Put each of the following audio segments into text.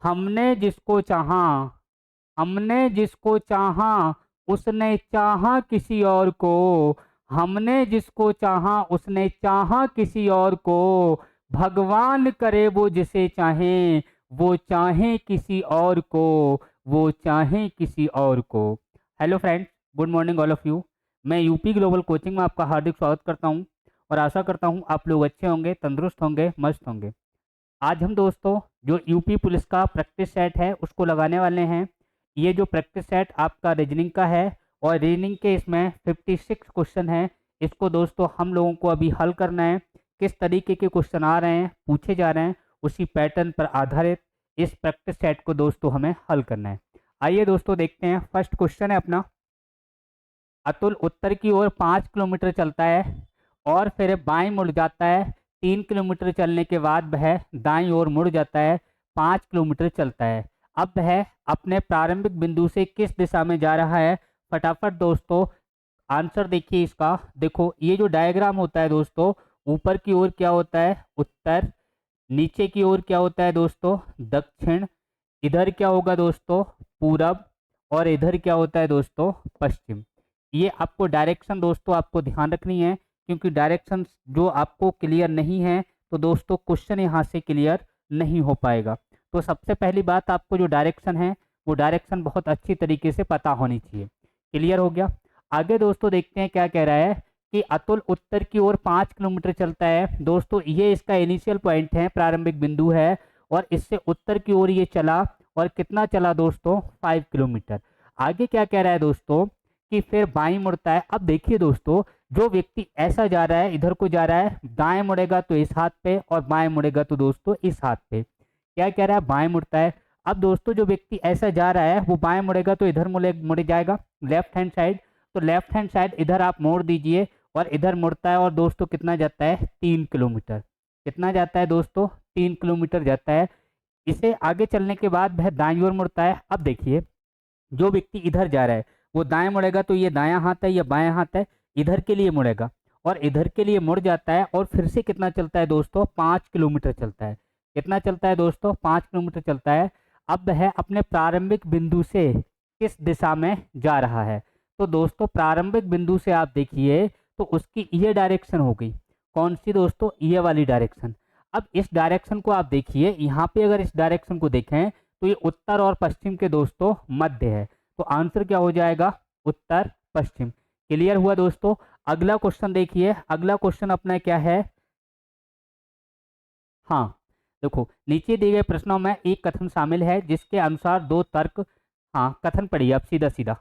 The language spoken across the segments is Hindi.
हमने जिसको चाहा, हमने जिसको चाहा, उसने चाहा किसी और को। हमने जिसको चाहा, उसने चाहा किसी और को। भगवान करे वो जिसे चाहे, वो चाहे किसी और को, वो चाहे किसी और को। Hello friends, good morning all of you. मैं यूपी ग्लोबल कोचिंग में आपका हार्दिक स्वागत करता हूं और आशा करता हूं आप लोग अच्छे होंगे, तंदुरुस्त होंगे, मस्त होंगे। आज हम दोस्तों जो यूपी पुलिस का प्रैक्टिस सेट है उसको लगाने वाले हैं। ये जो प्रैक्टिस सेट आपका रीजनिंग का है और रीजनिंग के इसमें 56 क्वेश्चन है। इसको दोस्तों हम लोगों को अभी हल करना है। किस तरीके के क्वेश्चन आ रहे हैं, पूछे जा रहे हैं, उसी पैटर्न पर आधारित इस प्रैक्टिस सेट को दोस्तों हमें हल करना है। आइए दोस्तों देखते हैं। फर्स्ट क्वेश्चन है अपना, अतुल उत्तर की ओर 5 किलोमीटर चलता है और फिर बाएं मुड़ जाता है। 3 किलोमीटर चलने के बाद वह दाईं ओर मुड़ जाता है। 5 किलोमीटर चलता है। अब वह अपने प्रारंभिक बिंदु से किस दिशा में जा रहा है? फटाफट दोस्तों आंसर देखिए इसका। देखो ये जो डायग्राम होता है दोस्तों, ऊपर की ओर क्या होता है? उत्तर। नीचे की ओर क्या होता है दोस्तों? दक्षिण। इधर क्या होगा दोस्तों? पूरब। और इधर क्या होता है दोस्तों? पश्चिम। ये आपको डायरेक्शन दोस्तों आपको ध्यान रखनी है, क्योंकि डायरेक्शन जो आपको क्लियर नहीं है तो दोस्तों क्वेश्चन यहाँ से क्लियर नहीं हो पाएगा। तो सबसे पहली बात, आपको जो डायरेक्शन है वो डायरेक्शन बहुत अच्छी तरीके से पता होनी चाहिए। क्लियर हो गया? आगे दोस्तों देखते हैं क्या कह रहा है कि अतुल उत्तर की ओर 5 किलोमीटर चलता है। दोस्तों ये इसका इनिशियल पॉइंट है, प्रारंभिक बिंदु है, और इससे उत्तर की ओर ये चला और कितना चला दोस्तों? 5 किलोमीटर। आगे क्या कह रहा है दोस्तों कि फिर बाईं मुड़ता है। अब देखिए दोस्तों, जो व्यक्ति ऐसा जा रहा है, इधर को जा रहा है, दाएं मुड़ेगा तो इस हाथ पे और बाएं मुड़ेगा तो दोस्तों इस हाथ पे। क्या कह रहा है? बाएं मुड़ता है। अब दोस्तों जो व्यक्ति ऐसा जा रहा है वो बाएं मुड़ेगा तो इधर मुड़ जाएगा, लेफ्ट हैंड साइड। तो लेफ्ट हैंड साइड इधर आप मोड़ दीजिए और इधर मुड़ता है और दोस्तों कितना जाता है? 3 किलोमीटर। कितना जाता है दोस्तों? 3 किलोमीटर जाता है। इसे आगे चलने के बाद वह दाईं ओर मुड़ता है। अब देखिए, जो व्यक्ति इधर जा रहा है वो दाएं मुड़ेगा तो ये दायां हाथ है, ये बायां हाथ है, इधर के लिए मुड़ेगा और इधर के लिए मुड़ जाता है और फिर से कितना चलता है दोस्तों? 5 किलोमीटर चलता है। कितना चलता है दोस्तों? 5 किलोमीटर चलता है। अब वह अपने प्रारंभिक बिंदु से किस दिशा में जा रहा है? तो दोस्तों प्रारंभिक बिंदु से आप देखिए तो उसकी ये डायरेक्शन हो गई। कौन सी दोस्तों? ये वाली डायरेक्शन। अब इस डायरेक्शन को आप देखिए, यहाँ पे अगर इस डायरेक्शन को देखें तो ये उत्तर और पश्चिम के दोस्तों मध्य है। तो आंसर क्या हो जाएगा? उत्तर पश्चिम। क्लियर हुआ दोस्तों? अगला क्वेश्चन देखिए। अगला क्वेश्चन अपना क्या है? हाँ, देखो नीचे दिए गए प्रश्नों में एक कथन शामिल है जिसके अनुसार दो तर्क। हाँ, कथन पढ़िए अब सीधा सीधा।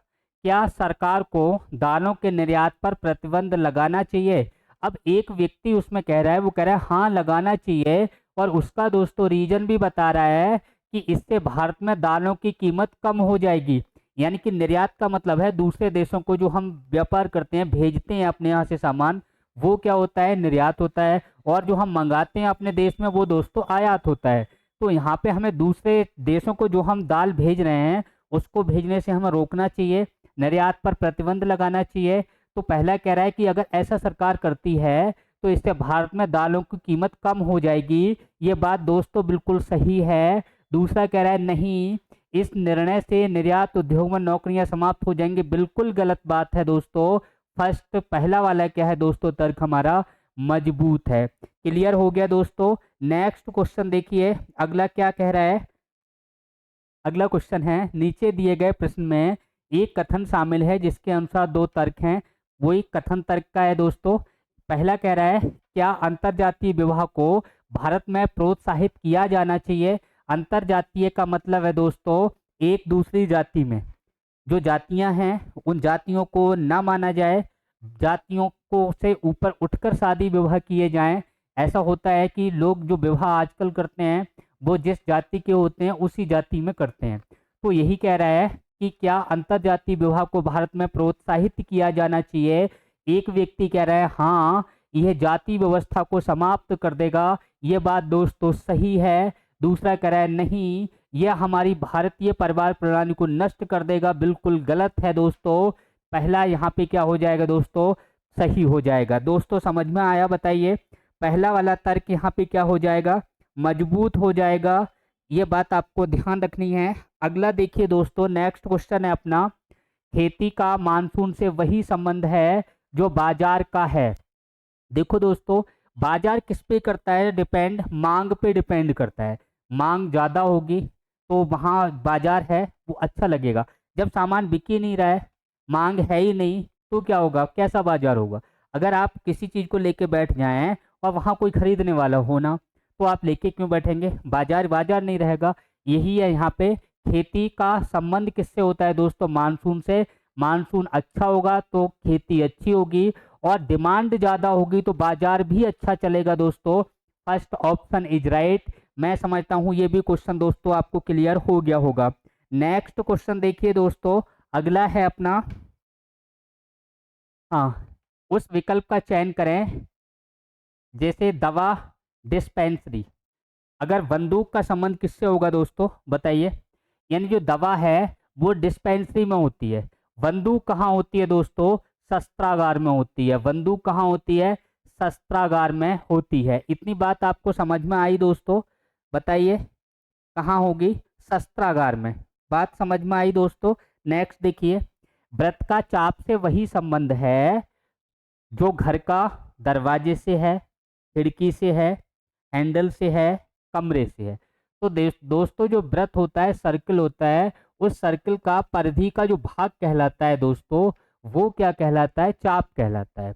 क्या सरकार को दालों के निर्यात पर प्रतिबंध लगाना चाहिए? अब एक व्यक्ति उसमें कह रहा है, वो कह रहा है हाँ लगाना चाहिए, और उसका दोस्तों रीजन भी बता रहा है कि इससे भारत में दालों की कीमत कम हो जाएगी। यानी कि निर्यात का मतलब है दूसरे देशों को जो हम व्यापार करते हैं, भेजते हैं अपने यहाँ से सामान, वो क्या होता है? निर्यात होता है। और जो हम मंगाते हैं अपने देश में वो दोस्तों आयात होता है। तो यहाँ पे हमें दूसरे देशों को जो हम दाल भेज रहे हैं उसको भेजने से हमें रोकना चाहिए, निर्यात पर प्रतिबंध लगाना चाहिए। तो पहला कह रहा है कि अगर ऐसा सरकार करती है तो इससे भारत में दालों की कीमत कम हो जाएगी। ये बात दोस्तों बिल्कुल सही है। दूसरा कह रहा है नहीं, इस निर्णय से निर्यात उद्योग में नौकरियां समाप्त हो जाएंगी। बिल्कुल गलत बात है दोस्तों। फर्स्ट पहला वाला क्या है दोस्तों? तर्क हमारा मजबूत है। क्लियर हो गया दोस्तों? नेक्स्ट क्वेश्चन देखिए, अगला क्या कह रहा है? अगला क्वेश्चन है, नीचे दिए गए प्रश्न में एक कथन शामिल है जिसके अनुसार दो तर्क हैं। वही कथन तर्क का है दोस्तों। पहला कह रहा है क्या अंतरजातीय विवाह को भारत में प्रोत्साहित किया जाना चाहिए? अंतरजातीय का मतलब है दोस्तों एक दूसरी जाति में जो जातियां हैं उन जातियों को ना माना जाए, जातियों को से ऊपर उठकर शादी विवाह किए जाएं। ऐसा होता है कि लोग जो विवाह आजकल करते हैं वो जिस जाति के होते हैं उसी जाति में करते हैं। तो यही कह रहा है कि क्या अंतरजातीय विवाह को भारत में प्रोत्साहित किया जाना चाहिए? एक व्यक्ति कह रहा है हाँ, यह जाति व्यवस्था को समाप्त कर देगा। ये बात दोस्तों सही है। दूसरा कह रहा है नहीं, यह हमारी भारतीय परिवार प्रणाली को नष्ट कर देगा। बिल्कुल गलत है दोस्तों। पहला यहाँ पे क्या हो जाएगा दोस्तों? सही हो जाएगा। दोस्तों समझ में आया? बताइए, पहला वाला तर्क यहाँ पे क्या हो जाएगा? मजबूत हो जाएगा ये बात आपको ध्यान रखनी है। अगला देखिए दोस्तों, नेक्स्ट क्वेश्चन है अपना, खेती का मानसून से वही संबंध है जो बाजार का है। देखो दोस्तों, बाजार किस पे करता है डिपेंड, मांग पे डिपेंड करता है। मांग ज़्यादा होगी तो वहाँ बाजार है वो अच्छा लगेगा। जब सामान बिक ही नहीं रहा है, मांग है ही नहीं, तो क्या होगा, कैसा बाजार होगा। अगर आप किसी चीज़ को लेके बैठ जाएं और वहाँ कोई खरीदने वाला हो ना, तो आप लेके क्यों बैठेंगे, बाजार बाजार नहीं रहेगा। यही है यहाँ पे, खेती का संबंध किससे होता है दोस्तों, मानसून से। मानसून अच्छा होगा तो खेती अच्छी होगी, और डिमांड ज़्यादा होगी तो बाजार भी अच्छा चलेगा दोस्तों। First option is right. मैं समझता हूँ ये भी क्वेश्चन दोस्तों आपको क्लियर हो गया होगा। नेक्स्ट क्वेश्चन देखिए दोस्तों, अगला है अपना, हाँ, उस विकल्प का चयन करें जैसे दवा, डिस्पेंसरी। अगर बंदूक का संबंध किससे होगा दोस्तों, बताइए। यानी जो दवा है वो डिस्पेंसरी में होती है, बंदूक कहाँ होती है दोस्तों, शस्त्रागार में होती है। बंदूक कहाँ होती है, शस्त्रागार में होती है। इतनी बात आपको समझ में आई दोस्तों, बताइए कहाँ होगी, शस्त्रागार में। बात समझ में आई दोस्तों। नेक्स्ट देखिए, व्रत का चाप से वही संबंध है जो घर का दरवाजे से है, खिड़की से है, हैंडल से है, कमरे से है। तो दोस्तों जो व्रत होता है, सर्कल होता है, उस सर्कल का परिधि का जो भाग कहलाता है दोस्तों, वो क्या कहलाता है, चाप कहलाता है।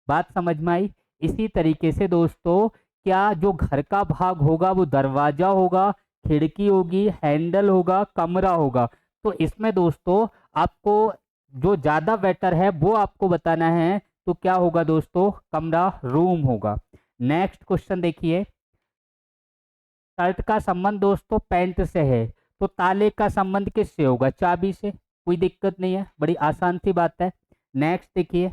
बात समझ में आई। इसी तरीके से दोस्तों, क्या जो घर का भाग होगा वो दरवाजा होगा, खिड़की होगी, हैंडल होगा, कमरा होगा। तो इसमें दोस्तों आपको जो ज़्यादा बेटर है वो आपको बताना है, तो क्या होगा दोस्तों, कमरा, रूम होगा। नेक्स्ट क्वेश्चन देखिए, शर्ट का संबंध दोस्तों पैंट से है, तो ताले का संबंध किससे होगा, चाबी से। कोई दिक्कत नहीं है, बड़ी आसान सी बात है। नेक्स्ट देखिए,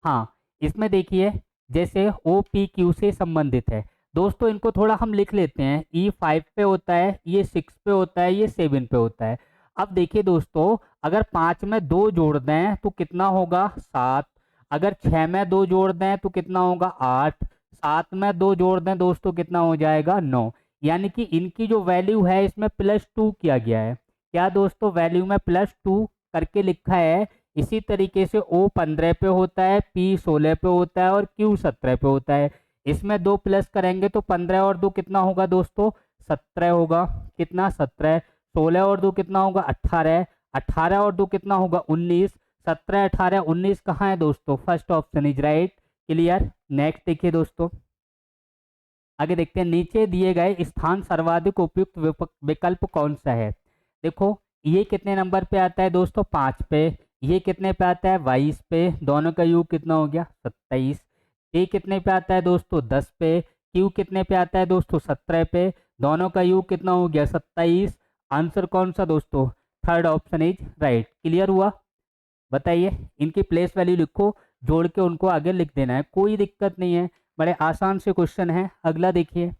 हाँ, इसमें देखिए जैसे ओ पी क्यू से संबंधित है दोस्तों, इनको थोड़ा हम लिख लेते हैं। ई 5 पे होता है, ये 6 पे होता है, ये 7 पे होता है। अब देखिए दोस्तों, अगर 5 में 2 जोड़ दें तो कितना होगा, 7। अगर 6 में 2 जोड़ दें तो कितना होगा, 8। 7 में 2 जोड़ दें दोस्तों कितना हो जाएगा, 9। यानी कि इनकी जो वैल्यू है इसमें +2 किया गया है। क्या दोस्तों, वैल्यू में +2 करके लिखा है। इसी तरीके से O 15 पे होता है, P 16 पे होता है और Q 17 पे होता है। इसमें 2 प्लस करेंगे तो 15 और 2 कितना होगा दोस्तों, 17 होगा। कितना, 17। 16 और 2 कितना होगा, 18। 18 और 2 कितना होगा, 19। 17, 18, 19 कहाँ है दोस्तों, first option is right. Clear. Next देखिए दोस्तों, आगे देखते हैं, नीचे दिए गए स्थान सर्वाधिक उपयुक्त विकल्प कौन सा है। देखो, ये कितने नंबर पे आता है दोस्तों, 5 पे। ये कितने पे आता है, 22 पे। दोनों का योग कितना हो गया, 27। ये कितने पे आता है दोस्तों, 10 पे। क्यू कितने पे आता है दोस्तों, 17 पे। दोनों का योग कितना हो गया, 27। आंसर कौन सा दोस्तों, third option is right. Clear हुआ। बताइए, इनकी प्लेस वैल्यू लिखो, जोड़ के उनको आगे लिख देना है, कोई दिक्कत नहीं है, बड़े आसान से क्वेश्चन है। अगला देखिए,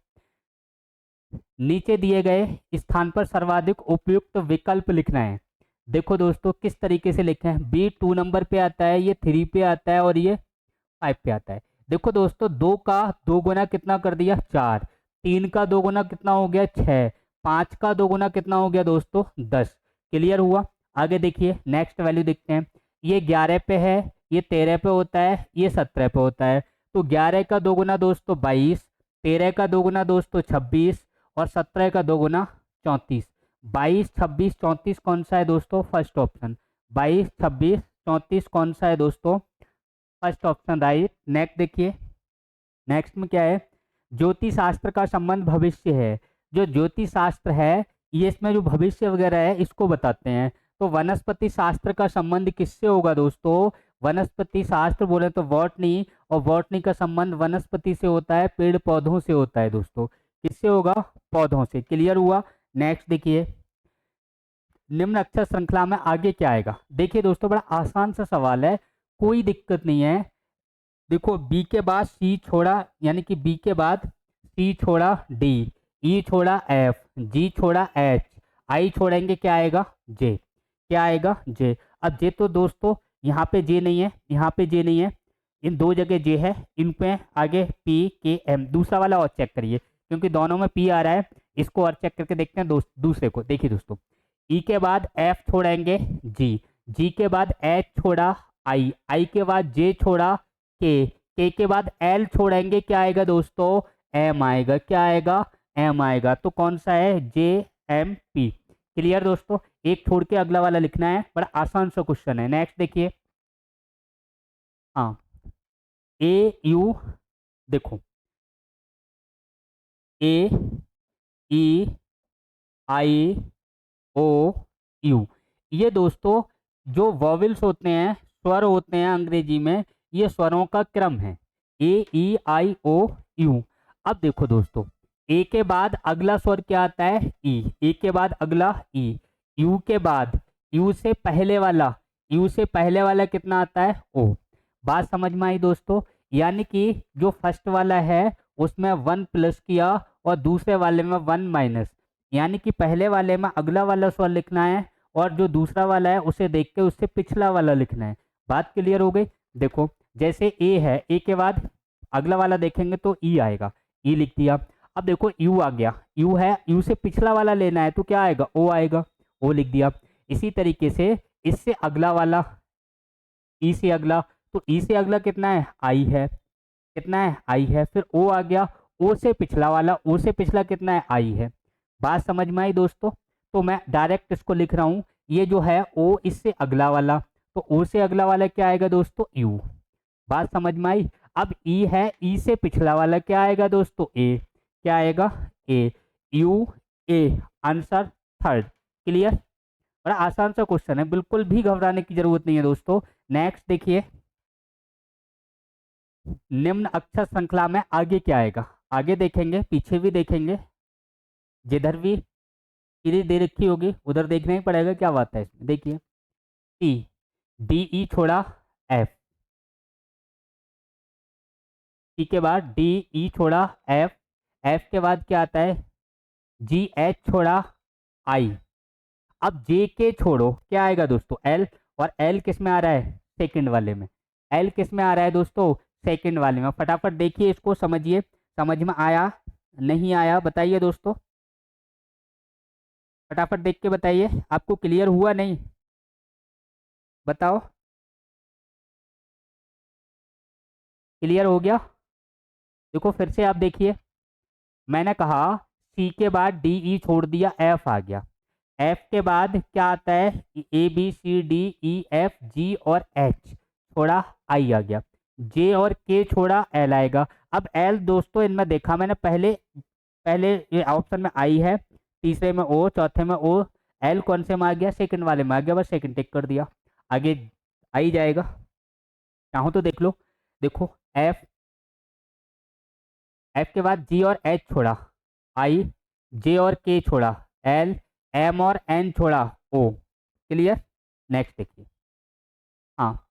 नीचे दिए गए स्थान पर सर्वाधिक उपयुक्त विकल्प लिखना है। देखो दोस्तों किस तरीके से लिखे हैं, बी 2 नंबर पे आता है, ये 3 पे आता है और ये 5 पे आता है। देखो दोस्तों, 2 का 2 गुना कितना कर दिया, 4। 3 का 2 गुना कितना हो गया, 6। 5 का 2 गुना कितना हो गया दोस्तों, 10। क्लियर हुआ। आगे देखिए, नेक्स्ट वैल्यू देखते हैं। ये 11 पे है, ये 13 पे होता है, ये 17 पे होता है। तो 11 का 2 गुना दोस्तों 22, 13 का 2 गुना दोस्तों 26 और 17 का 2 गुना 34। 22, 26, 34 कौन सा है दोस्तों, फर्स्ट ऑप्शन। 22, 26, 34 कौन सा है दोस्तों, फर्स्ट ऑप्शन राइट। नेक्स्ट देखिए, नेक्स्ट में क्या है, ज्योतिष शास्त्र का संबंध भविष्य है। जो ज्योतिष शास्त्र है ये इसमें जो भविष्य वगैरह है इसको बताते हैं। तो वनस्पति शास्त्र का संबंध किससे होगा दोस्तों, वनस्पति शास्त्र बोले तो बॉटनी, और बॉटनी का संबंध वनस्पति से होता है, पेड़ पौधों से होता है दोस्तों। किससे होगा, पौधों से। क्लियर हुआ। नेक्स्ट देखिए, निम्न अक्षर श्रृंखला में आगे क्या आएगा। देखिए दोस्तों, बड़ा आसान सा सवाल है, कोई दिक्कत नहीं है। देखो, बी के बाद सी छोड़ा, यानी कि बी के बाद सी छोड़ा डी, ई छोड़ा एफ, जी छोड़ा एच, आई छोड़ेंगे क्या आएगा, जे। क्या आएगा, जे। अब जे तो दोस्तों यहाँ पे जे नहीं है, यहाँ पे जे नहीं है, इन दो जगह जे है, इन पे आगे पी के एम। दूसरा वाला और चेक करिए, क्योंकि दोनों में पी आ रहा है, इसको और चेक करके देखते हैं दूसरे को। देखिए दोस्तों, ई के बाद एफ छोड़ेंगे जी, जी के बाद एच छोड़ा आई के बाद जे छोड़ा के के बाद एल छोड़ेंगे, क्या आएगा दोस्तों, एम आएगा। क्या आएगा, एम आएगा। तो कौन सा है, जे एम पी। क्लियर दोस्तों, एक छोड़ के अगला वाला लिखना है, बड़ा आसान सा क्वेश्चन है। नेक्स्ट देखिए, हाँ, ए यू, देखो ए ई आई ओ यू, ये दोस्तों जो वॉवेल्स होते हैं, स्वर होते हैं अंग्रेजी में, ये स्वरों का क्रम है, ए ई आई ओ यू। अब देखो दोस्तों, ए के बाद अगला स्वर क्या आता है, ई, ए के बाद अगला ई, यू के बाद, यू से पहले वाला, यू से पहले वाला कितना आता है, ओ। बात समझ में आई दोस्तों, यानी कि जो फर्स्ट वाला है उसमें वन प्लस किया और दूसरे वाले में वन माइनस, यानी कि पहले वाले में अगला वाला स्वर लिखना है और जो दूसरा वाला है उसे देख के उससे पिछला वाला लिखना है। बात क्लियर हो गई। देखो जैसे ए है, ए के बाद अगला वाला देखेंगे तो ई आएगा, ई लिख दिया। अब देखो यू आ गया, यू है, यू से पिछला वाला लेना है तो क्या आएगा, ओ आएगा, ओ लिख दिया। इसी तरीके से इससे अगला वाला, ई से अगला, तो ई से अगला कितना है, आई है, कितना है, आई है। फिर ओ आ गया, ओ से पिछला वाला, ओ से पिछला कितना है, आई है। बात समझ में आई दोस्तों। तो मैं डायरेक्ट इसको लिख रहा हूं, ये जो है ओ इससे अगला वाला, तो ओ से अगला वाला क्या आएगा दोस्तों, यू। बात समझ में आई। अब ई है, ई से पिछला वाला क्या आएगा दोस्तों, ए, क्या आएगा, ए, यू ए, आंसर थर्ड। क्लियर, बड़ा आसान सा क्वेश्चन है, बिल्कुल भी घबराने की जरूरत नहीं है दोस्तों। नेक्स्ट देखिए, निम्न अक्षर श्रृंखला में आगे क्या आएगा, आगे देखेंगे, पीछे भी देखेंगे, जिधर भी सीरीज दे रखी होगी उधर देखना ही पड़ेगा क्या बात है इसमें। देखिए, टी, डी ई छोड़ा एफ, टी के बाद डी ई छोड़ा एफ, एफ के बाद क्या आता है, जी एच छोड़ा आई। अब जे के छोड़ो, क्या आएगा दोस्तों, एल, और एल किस में आ रहा है, सेकंड वाले में। एल किस में आ रहा है दोस्तों, सेकंड वाले में। फटाफट देखिए इसको, समझिए, समझ में आया नहीं आया बताइए दोस्तों, फटाफट देख के बताइए, आपको क्लियर हुआ नहीं, बताओ, क्लियर हो गया। देखो फिर से आप देखिए, मैंने कहा सी के बाद डी ई छोड़ दिया, एफ आ गया, एफ के बाद क्या आता है, A B C D E F G और एच छोड़ा, आई आ गया, जे और के छोड़ा, एल आएगा। अब एल दोस्तों इनमें देखा मैंने, पहले पहले ये ऑप्शन में आई है, तीसरे में ओ, चौथे में ओ, एल कौन से में आ गया, सेकंड वाले में आ गया, बस सेकंड टिक कर दिया, आगे आई जाएगा। चाहो तो देख लो, देखो एफ, एफ के बाद जी और एच छोड़ा, आई, जे और के छोड़ा, एल, एम और एन छोड़ा, ओ। क्लियर, नेक्स्ट देखिए, हाँ,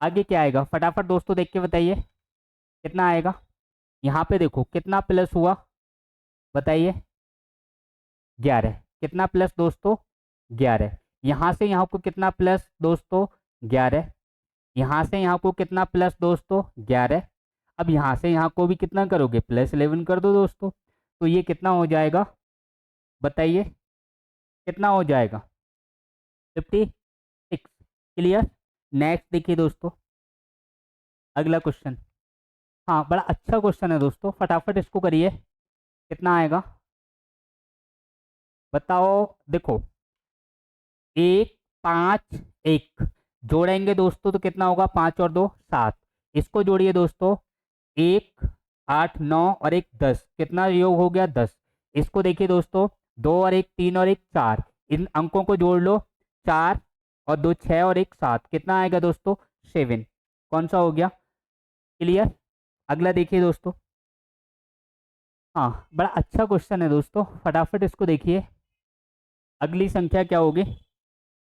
आगे क्या आएगा फटाफट दोस्तों देख के बताइए, कितना आएगा। यहाँ पे देखो कितना प्लस हुआ, बताइए, 11, कितना प्लस दोस्तों, 11। यहाँ से यहाँ को कितना प्लस दोस्तों, 11। यहाँ से यहाँ को कितना प्लस दोस्तों, 11। अब यहाँ से यहाँ को भी कितना करोगे, प्लस 11 कर दो दोस्तों। तो ये कितना हो जाएगा, बताइए कितना हो जाएगा, 56। क्लियर, नेक्स्ट देखिए दोस्तों, अगला क्वेश्चन, हाँ बड़ा अच्छा क्वेश्चन है दोस्तों, फटाफट इसको करिए, कितना आएगा बताओ। देखो, 1 5 1 जोड़ेंगे दोस्तों तो कितना होगा, 5 और 2 7, इसको जोड़िए दोस्तों, 1 8 9 और 1 10, कितना योग हो गया, 10। इसको देखिए दोस्तों, 2 और 1 3 और 1 4, इन अंकों को जोड़ लो, 4 और 2 6 और 1 7, कितना आएगा दोस्तों, 7। कौन सा हो गया, क्लियर। अगला देखिए दोस्तों, हाँ बड़ा अच्छा क्वेश्चन है दोस्तों, फटाफट इसको देखिए, अगली संख्या क्या होगी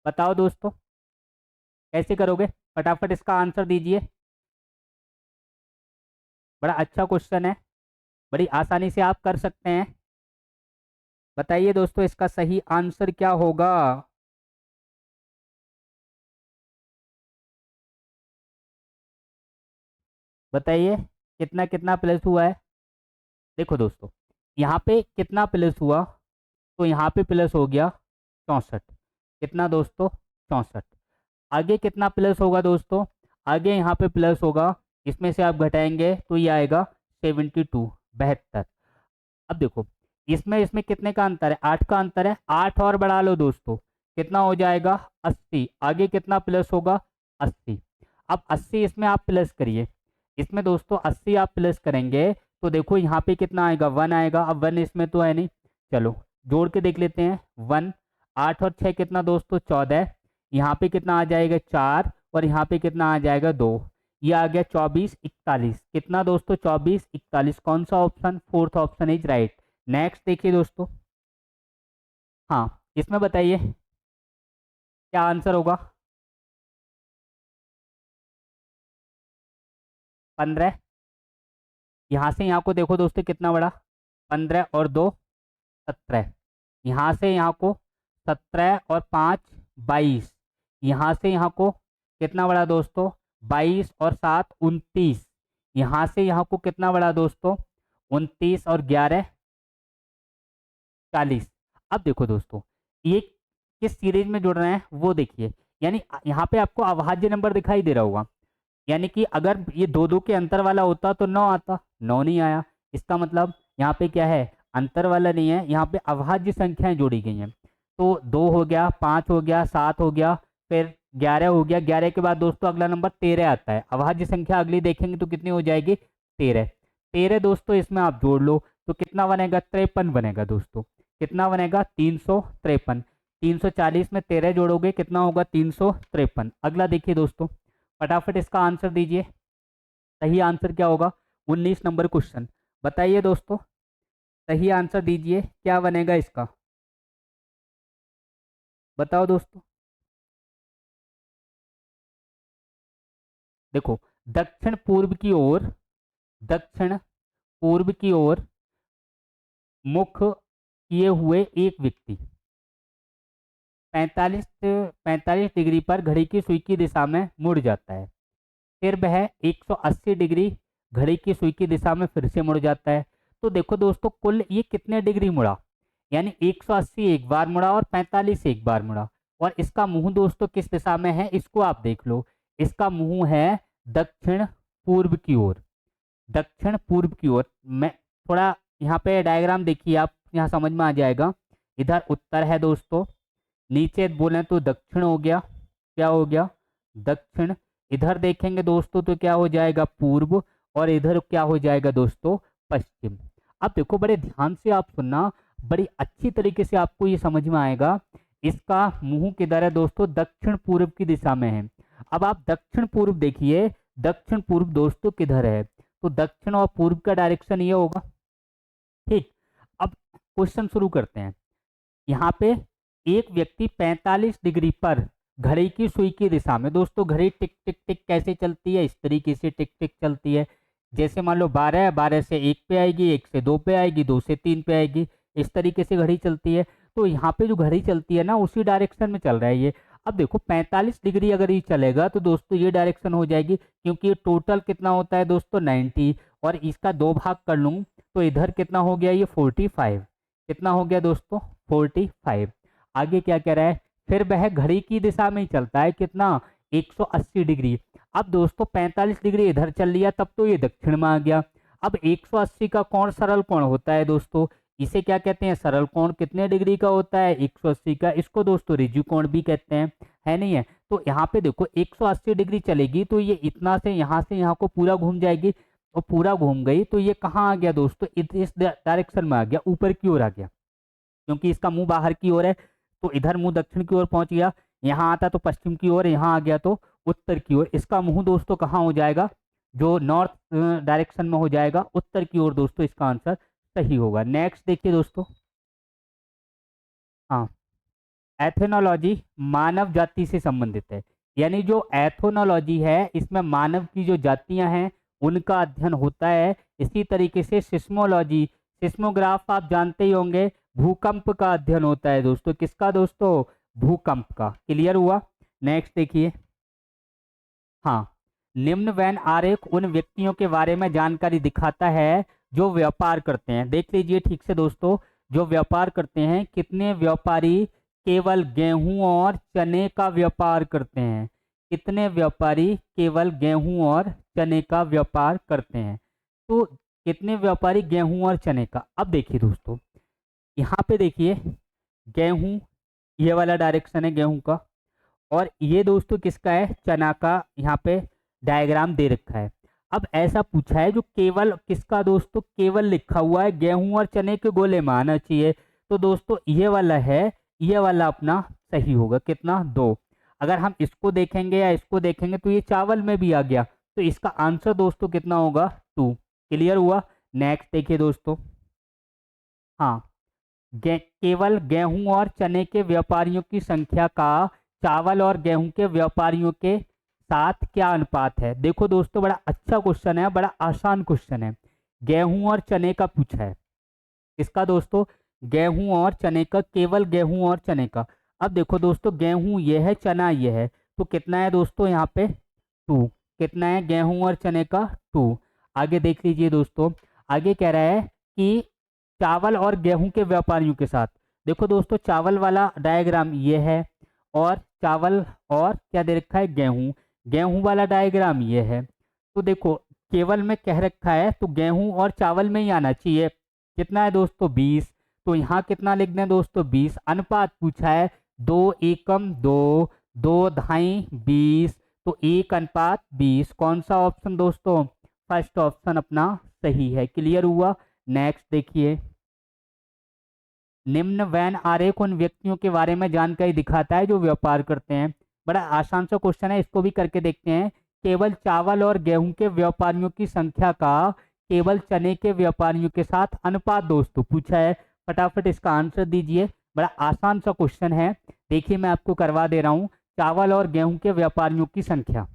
बताओ दोस्तों, कैसे करोगे, फटाफट इसका आंसर दीजिए। बड़ा अच्छा क्वेश्चन है, बड़ी आसानी से आप कर सकते हैं। बताइए दोस्तों इसका सही आंसर क्या होगा, बताइए कितना कितना प्लस हुआ है। देखो दोस्तों, यहाँ पे कितना प्लस हुआ, तो यहाँ पे प्लस हो गया 64। कितना दोस्तों, 64। आगे कितना प्लस होगा दोस्तों, आगे यहाँ पे प्लस होगा, इसमें से आप घटाएंगे तो ये आएगा 72, 72। अब देखो इसमें इसमें कितने का अंतर है, 8 का अंतर है, 8 और बढ़ा लो दोस्तों, कितना हो जाएगा 80। आगे कितना प्लस होगा, 80। अब 80 इसमें आप प्लस करिए, इसमें दोस्तों 80 आप प्लस करेंगे तो देखो यहाँ पे कितना आएगा, 1 आएगा। अब 1 इसमें तो है नहीं, चलो जोड़ के देख लेते हैं। 1, 8 और 6 कितना दोस्तों, 14। यहाँ पे कितना आ जाएगा, 4, और यहाँ पे कितना आ जाएगा, 2। ये आ गया 24, 41। कितना दोस्तों, 24, 41। कौन सा option, fourth option is right. Next देखिए दोस्तों, हाँ इसमें बताइए क्या आंसर होगा। 15। यहाँ से यहाँ को देखो दोस्तों कितना बड़ा, 15 और 2 17। यहाँ से यहाँ को 17 और 5 22। यहाँ से यहाँ को कितना बड़ा दोस्तों, 22 और 7 29। यहाँ से यहाँ को कितना बड़ा दोस्तों, 29 और 11 40। अब देखो दोस्तों ये किस सीरीज में जुड़ रहे हैं वो देखिए, यानी यहाँ पे आपको अभाज्य नंबर दिखाई दे रहा होगा, यानी कि अगर ये दो दो के अंतर वाला होता तो 9 आता, 9 नहीं आया। इसका मतलब यहाँ पे क्या है, अंतर वाला नहीं है, यहाँ पे अभाज्य संख्याएं जोड़ी गई हैं। तो 2 हो गया, 5 हो गया, 7 हो गया, फिर 11 हो गया। 11 के बाद दोस्तों अगला नंबर 13 आता है। अभाज्य संख्या अगली देखेंगे तो कितनी हो जाएगी, 13। 13 दोस्तों इसमें आप जोड़ लो तो कितना बनेगा, 53 बनेगा दोस्तों। कितना बनेगा, 353। 340 में 13 जोड़ोगे कितना होगा, 353। अगला देखिए दोस्तों, फटाफट इसका आंसर दीजिए। सही आंसर क्या होगा, 19 नंबर क्वेश्चन। बताइए दोस्तों, सही आंसर दीजिए क्या बनेगा इसका, बताओ दोस्तों। देखो दक्षिण पूर्व की ओर, दक्षिण पूर्व की ओर मुख किए हुए एक व्यक्ति 45 डिग्री पर घड़ी की सुई की दिशा में मुड़ जाता है। फिर वह 180 डिग्री घड़ी की सुई की दिशा में फिर से मुड़ जाता है। तो देखो दोस्तों कुल ये कितने डिग्री मुड़ा, यानी 180 एक बार मुड़ा और 45 एक बार मुड़ा। और इसका मुंह दोस्तों किस दिशा में है, इसको आप देख लो। इसका मुंह है दक्षिण पूर्व की ओर, दक्षिण पूर्व की ओर। मैं थोड़ा यहाँ पे डायग्राम देखिए आप, यहाँ समझ में आ जाएगा। इधर उत्तर है दोस्तों, नीचे बोले तो दक्षिण हो गया, क्या हो गया, दक्षिण। इधर देखेंगे दोस्तों तो क्या हो जाएगा, पूर्व, और इधर क्या हो जाएगा दोस्तों, पश्चिम। अब देखो बड़े ध्यान से आप सुनना, बड़ी अच्छी तरीके से आपको ये समझ में आएगा। इसका मुंह किधर है दोस्तों, दक्षिण पूर्व की दिशा में है। अब आप दक्षिण पूर्व देखिए, दक्षिण पूर्व दोस्तों किधर है, तो दक्षिण और पूर्व का डायरेक्शन ये होगा। ठीक, अब क्वेश्चन शुरू करते हैं। यहाँ पे एक व्यक्ति 45 डिग्री पर घड़ी की सुई की दिशा में, दोस्तों घड़ी टिक टिक टिक कैसे चलती है, इस तरीके से टिक टिक चलती है। जैसे मान लो 12 है, 12 से 1 पे आएगी, 1 से 2 पे आएगी, 2 से 3 पे आएगी, इस तरीके से घड़ी चलती है। तो यहाँ पे जो घड़ी चलती है ना उसी डायरेक्शन में चल रहा है ये। अब देखो 45 डिग्री अगर ये चलेगा तो दोस्तों ये डायरेक्शन हो जाएगी, क्योंकि ये टोटल कितना होता है दोस्तों 90, और इसका 2 भाग कर लूँ तो इधर कितना हो गया, ये 45। कितना हो गया दोस्तों, 45। आगे क्या कह रहा है, फिर वह घड़ी की दिशा में ही चलता है, कितना, 180 डिग्री। अब दोस्तों 45 डिग्री इधर चल लिया तब तो ये दक्षिण में आ गया। अब 180 का कोण सरल कोण होता है दोस्तों, इसे क्या कहते हैं, सरल कोण। कितने डिग्री का होता है, 180 का। इसको दोस्तों ऋजु कोण भी कहते हैं, है नहीं है। तो यहाँ पे देखो 180 डिग्री चलेगी तो ये इतना से यहाँ को पूरा घूम जाएगी, और पूरा घूम गई तो ये कहाँ आ गया दोस्तों, इस डायरेक्शन में आ गया, ऊपर की ओर आ गया, क्योंकि इसका मुंह बाहर की ओर है। तो इधर मुंह दक्षिण की ओर पहुंच गया, यहाँ आता तो पश्चिम की ओर, यहाँ आ गया तो उत्तर की ओर। इसका मुंह दोस्तों कहाँ हो जाएगा, जो नॉर्थ डायरेक्शन में हो जाएगा, उत्तर की ओर दोस्तों। इसका आंसर सही होगा। नेक्स्ट देखिए दोस्तों, हाँ, एथेनोलॉजी मानव जाति से संबंधित है, यानी जो एथोनोलॉजी है इसमें मानव की जो जातियां हैं उनका अध्ययन होता है। इसी तरीके से सिस्मोलॉजी, सिस्मोग्राफ आप जानते ही होंगे, भूकंप का अध्ययन होता है दोस्तों। किसका दोस्तों, भूकंप का। क्लियर हुआ। नेक्स्ट देखिए, हाँ, निम्न वैन आरेख उन व्यक्तियों के बारे में जानकारी दिखाता है जो व्यापार करते हैं, देख लीजिए ठीक से दोस्तों, जो व्यापार करते हैं, कितने व्यापारी केवल गेहूं और चने का व्यापार करते हैं, कितने व्यापारी केवल गेहूं और चने का व्यापार करते हैं। तो कितने व्यापारी गेहूं और चने का। अब देखिए दोस्तों, यहाँ पे देखिए गेहूं, ये वाला डायरेक्शन है गेहूं का, और ये दोस्तों किसका है, चना का। यहाँ पे डायग्राम दे रखा है। अब ऐसा पूछा है जो केवल किसका दोस्तों, केवल लिखा हुआ है, गेहूं और चने के गोले में आना चाहिए। तो दोस्तों ये वाला है, ये वाला अपना सही होगा, कितना, 2। अगर हम इसको देखेंगे या इसको देखेंगे तो ये चावल में भी आ गया, तो इसका आंसर दोस्तों कितना होगा, 2। क्लियर हुआ। नेक्स्ट देखिए दोस्तों, हाँ, केवल गेहूं और चने के व्यापारियों की संख्या का चावल और गेहूं के व्यापारियों के साथ क्या अनुपात है। देखो दोस्तों, बड़ा अच्छा क्वेश्चन है, बड़ा आसान क्वेश्चन है। गेहूं और चने का पूछा है, इसका दोस्तों गेहूं और चने का, केवल गेहूं और चने का। अब देखो दोस्तों, गेहूं ये है, चना ये है, तो कितना है दोस्तों यहाँ पे, 2। कितना है गेहूं और चने का, 2। आगे देख लीजिए दोस्तों, आगे कह रहा है कि चावल और गेहूं के व्यापारियों के साथ। देखो दोस्तों, चावल वाला डायग्राम ये है, और चावल और क्या दे रखा है, गेहूं, गेहूं वाला डायग्राम ये है। तो देखो केवल में कह रखा है तो गेहूं और चावल में ही आना चाहिए। कितना है दोस्तों, 20। तो यहाँ कितना लिख दें दोस्तों, 20। अनुपात पूछा है, 2 एकम 2, 2 ढाई 20, तो 1:20। कौन सा ऑप्शन दोस्तों, फर्स्ट ऑप्शन अपना सही है। क्लियर हुआ। नेक्स्ट देखिए, निम्न वैन आरेख उन व्यक्तियों के बारे में जानकारी दिखाता है जो व्यापार करते हैं। बड़ा आसान सा क्वेश्चन है, इसको भी करके देखते हैं। केवल चावल और गेहूं के व्यापारियों की संख्या का केवल चने के व्यापारियों के साथ अनुपात दोस्तों पूछा है। फटाफट इसका आंसर दीजिए, बड़ा आसान सा क्वेश्चन है। देखिए मैं आपको करवा दे रहा हूँ, चावल और गेहूं के व्यापारियों की संख्या।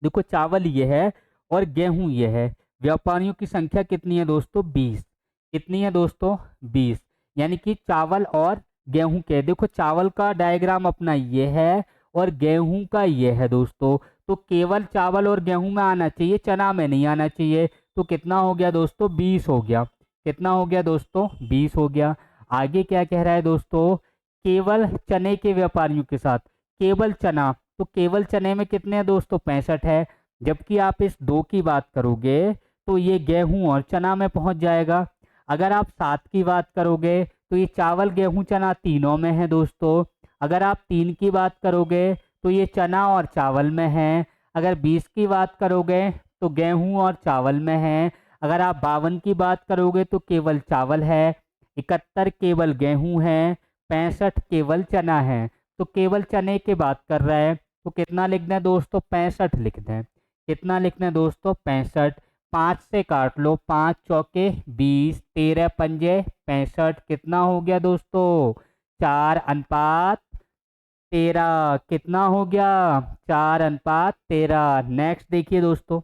देखो चावल ये है और गेहूं ये है, व्यापारियों की संख्या कितनी है दोस्तों, 20। कितनी है दोस्तों, 20। यानी कि चावल और गेहूं के, देखो चावल का डायग्राम अपना ये है और गेहूं का ये है दोस्तों। तो केवल चावल और गेहूं में आना चाहिए, चना में नहीं आना चाहिए। तो कितना हो गया दोस्तों, 20 हो गया। कितना हो गया दोस्तों, 20 हो गया। आगे क्या कह रहा है दोस्तों, केवल चने के व्यापारियों के साथ, केवल चना, तो केवल चने में कितने हैं दोस्तों, 65 है। जबकि आप इस 2 की बात करोगे तो ये गेहूं और चना में पहुंच जाएगा। अगर आप 7 की बात करोगे तो ये चावल गेहूं चना तीनों में है दोस्तों। अगर आप 3 की बात करोगे तो ये चना और चावल में है। अगर 20 की बात करोगे तो गेहूं और चावल में है। अगर आप 52 की बात करोगे तो केवल चावल है। 71 केवल गेहूं है। 65 केवल चना है। तो केवल चने की बात कर रहा है, तो कितना लिखना है दोस्तों, 65 लिख दें। कितना लिखना है दोस्तों, 65। 5 से काट लो, 5 चौके 20, 13 पंजे 65। कितना हो गया दोस्तों, 4:13। कितना हो गया, 4:13। नेक्स्ट देखिए दोस्तों,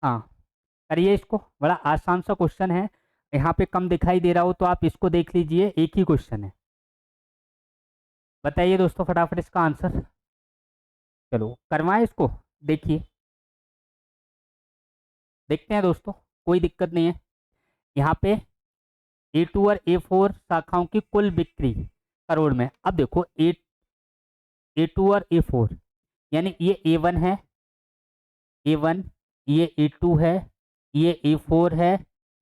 हाँ करिए इसको, बड़ा आसान सा क्वेश्चन है। यहाँ पे कम दिखाई दे रहा हो तो आप इसको देख लीजिए, एक ही क्वेश्चन है। बताइए दोस्तों फटाफट इसका आंसर। चलो करवाएं इसको, देखिए देखते हैं दोस्तों, कोई दिक्कत नहीं है। यहाँ पे A2 और A4 शाखाओं की कुल बिक्री करोड़ में। अब देखो A2 और A4, यानी ये A1 है, A1, ये A2 है, ये A4 है,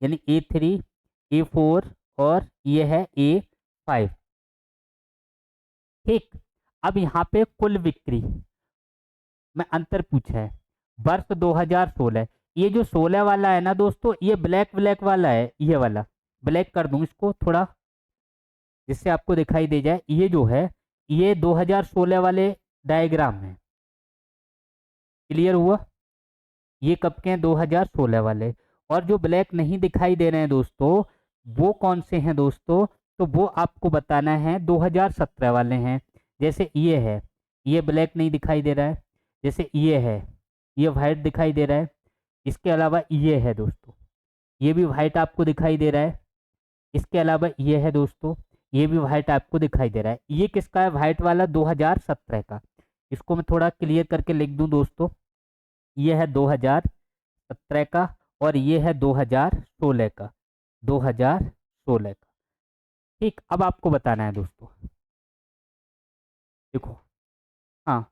यानी A3, A4 और ये है A5। ठीक, अब यहाँ पे कुल बिक्री में अंतर पूछा है। वर्ष 2016, ये जो 16 वाला है ना दोस्तों, ये ब्लैक ब्लैक वाला है, ये वाला ब्लैक कर दूं इसको थोड़ा, जिससे आपको दिखाई दे जाए। ये जो है ये 2016 वाले डायग्राम है। क्लियर हुआ। ये कब के हैं, 2016 वाले। और जो ब्लैक नहीं दिखाई दे रहे हैं दोस्तों, वो कौन से हैं दोस्तों, तो वो आपको बताना है, 2017 वाले हैं। जैसे ये है, ये ब्लैक नहीं दिखाई दे रहा है। जैसे ये है, ये वाइट दिखाई दे रहा है। इसके अलावा ये है दोस्तों, ये भी वाइट आपको दिखाई दे रहा है। इसके अलावा ये है दोस्तों, ये भी वाइट आपको दिखाई दे रहा है। ये किसका है, वाइट वाला 2017 का। इसको मैं थोड़ा क्लियर करके लिख दूं दोस्तों, ये है 2017 का, और ये है 2016 का, 2016 का। ठीक, अब आपको बताना है दोस्तों, देखो, हाँ,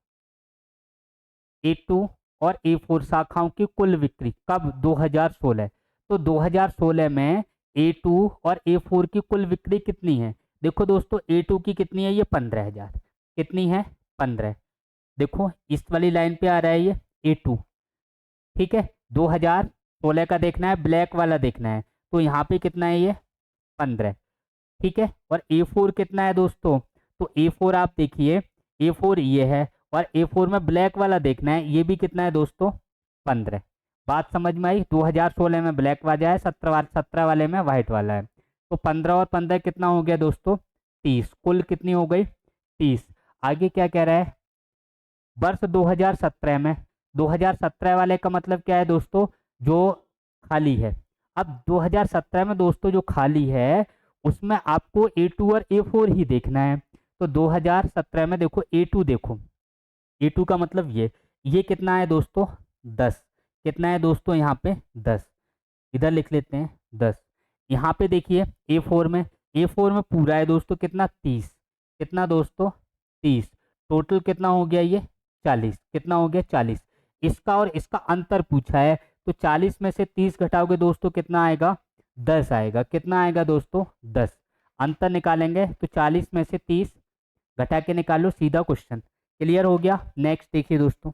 A2 और A4 शाखाओं की कुल बिक्री कब, 2016। तो 2016 में A2 और A4 की कुल बिक्री कितनी है? देखो दोस्तों, A2 की कितनी है, ये 15,000, कितनी है, 15। देखो इस वाली लाइन पे आ रहा है ये A2, ठीक है, 2016 का देखना है, ब्लैक वाला देखना है, तो यहाँ पे कितना है, ये 15, ठीक है। और A4 कितना है दोस्तों, तो A4 आप देखिए, A4 ये है, और A4 में ब्लैक वाला देखना है, ये भी कितना है दोस्तों, 15। बात समझ में आई? 2016 में ब्लैक वाला है, 17 वाले में व्हाइट वाला है, तो 15 और 15 कितना हो गया दोस्तों, 30, कुल कितनी हो गई, 30। आगे क्या कह रहा है, वर्ष 2017 में, 2017 वाले का मतलब क्या है दोस्तों, जो खाली है। अब 2017 में दोस्तों जो खाली है, उसमें आपको A2 और A4 ही देखना है। तो 2017 में देखो A2, देखो A2 का मतलब ये कितना है दोस्तों, 10, कितना है दोस्तों यहाँ पे 10, इधर लिख लेते हैं 10। यहाँ पे देखिए A4 में पूरा है दोस्तों कितना, 30, कितना दोस्तों, 30, टोटल कितना हो गया ये, 40, कितना हो गया, 40। इसका और इसका अंतर पूछा है, तो 40 में से 30 घटाओगे दोस्तों कितना आएगा, 10 आएगा, कितना आएगा दोस्तों, 10। अंतर निकालेंगे तो 40 में से 30 घटा के निकालो, सीधा क्वेश्चन। क्लियर हो गया? नेक्स्ट देखिए दोस्तों,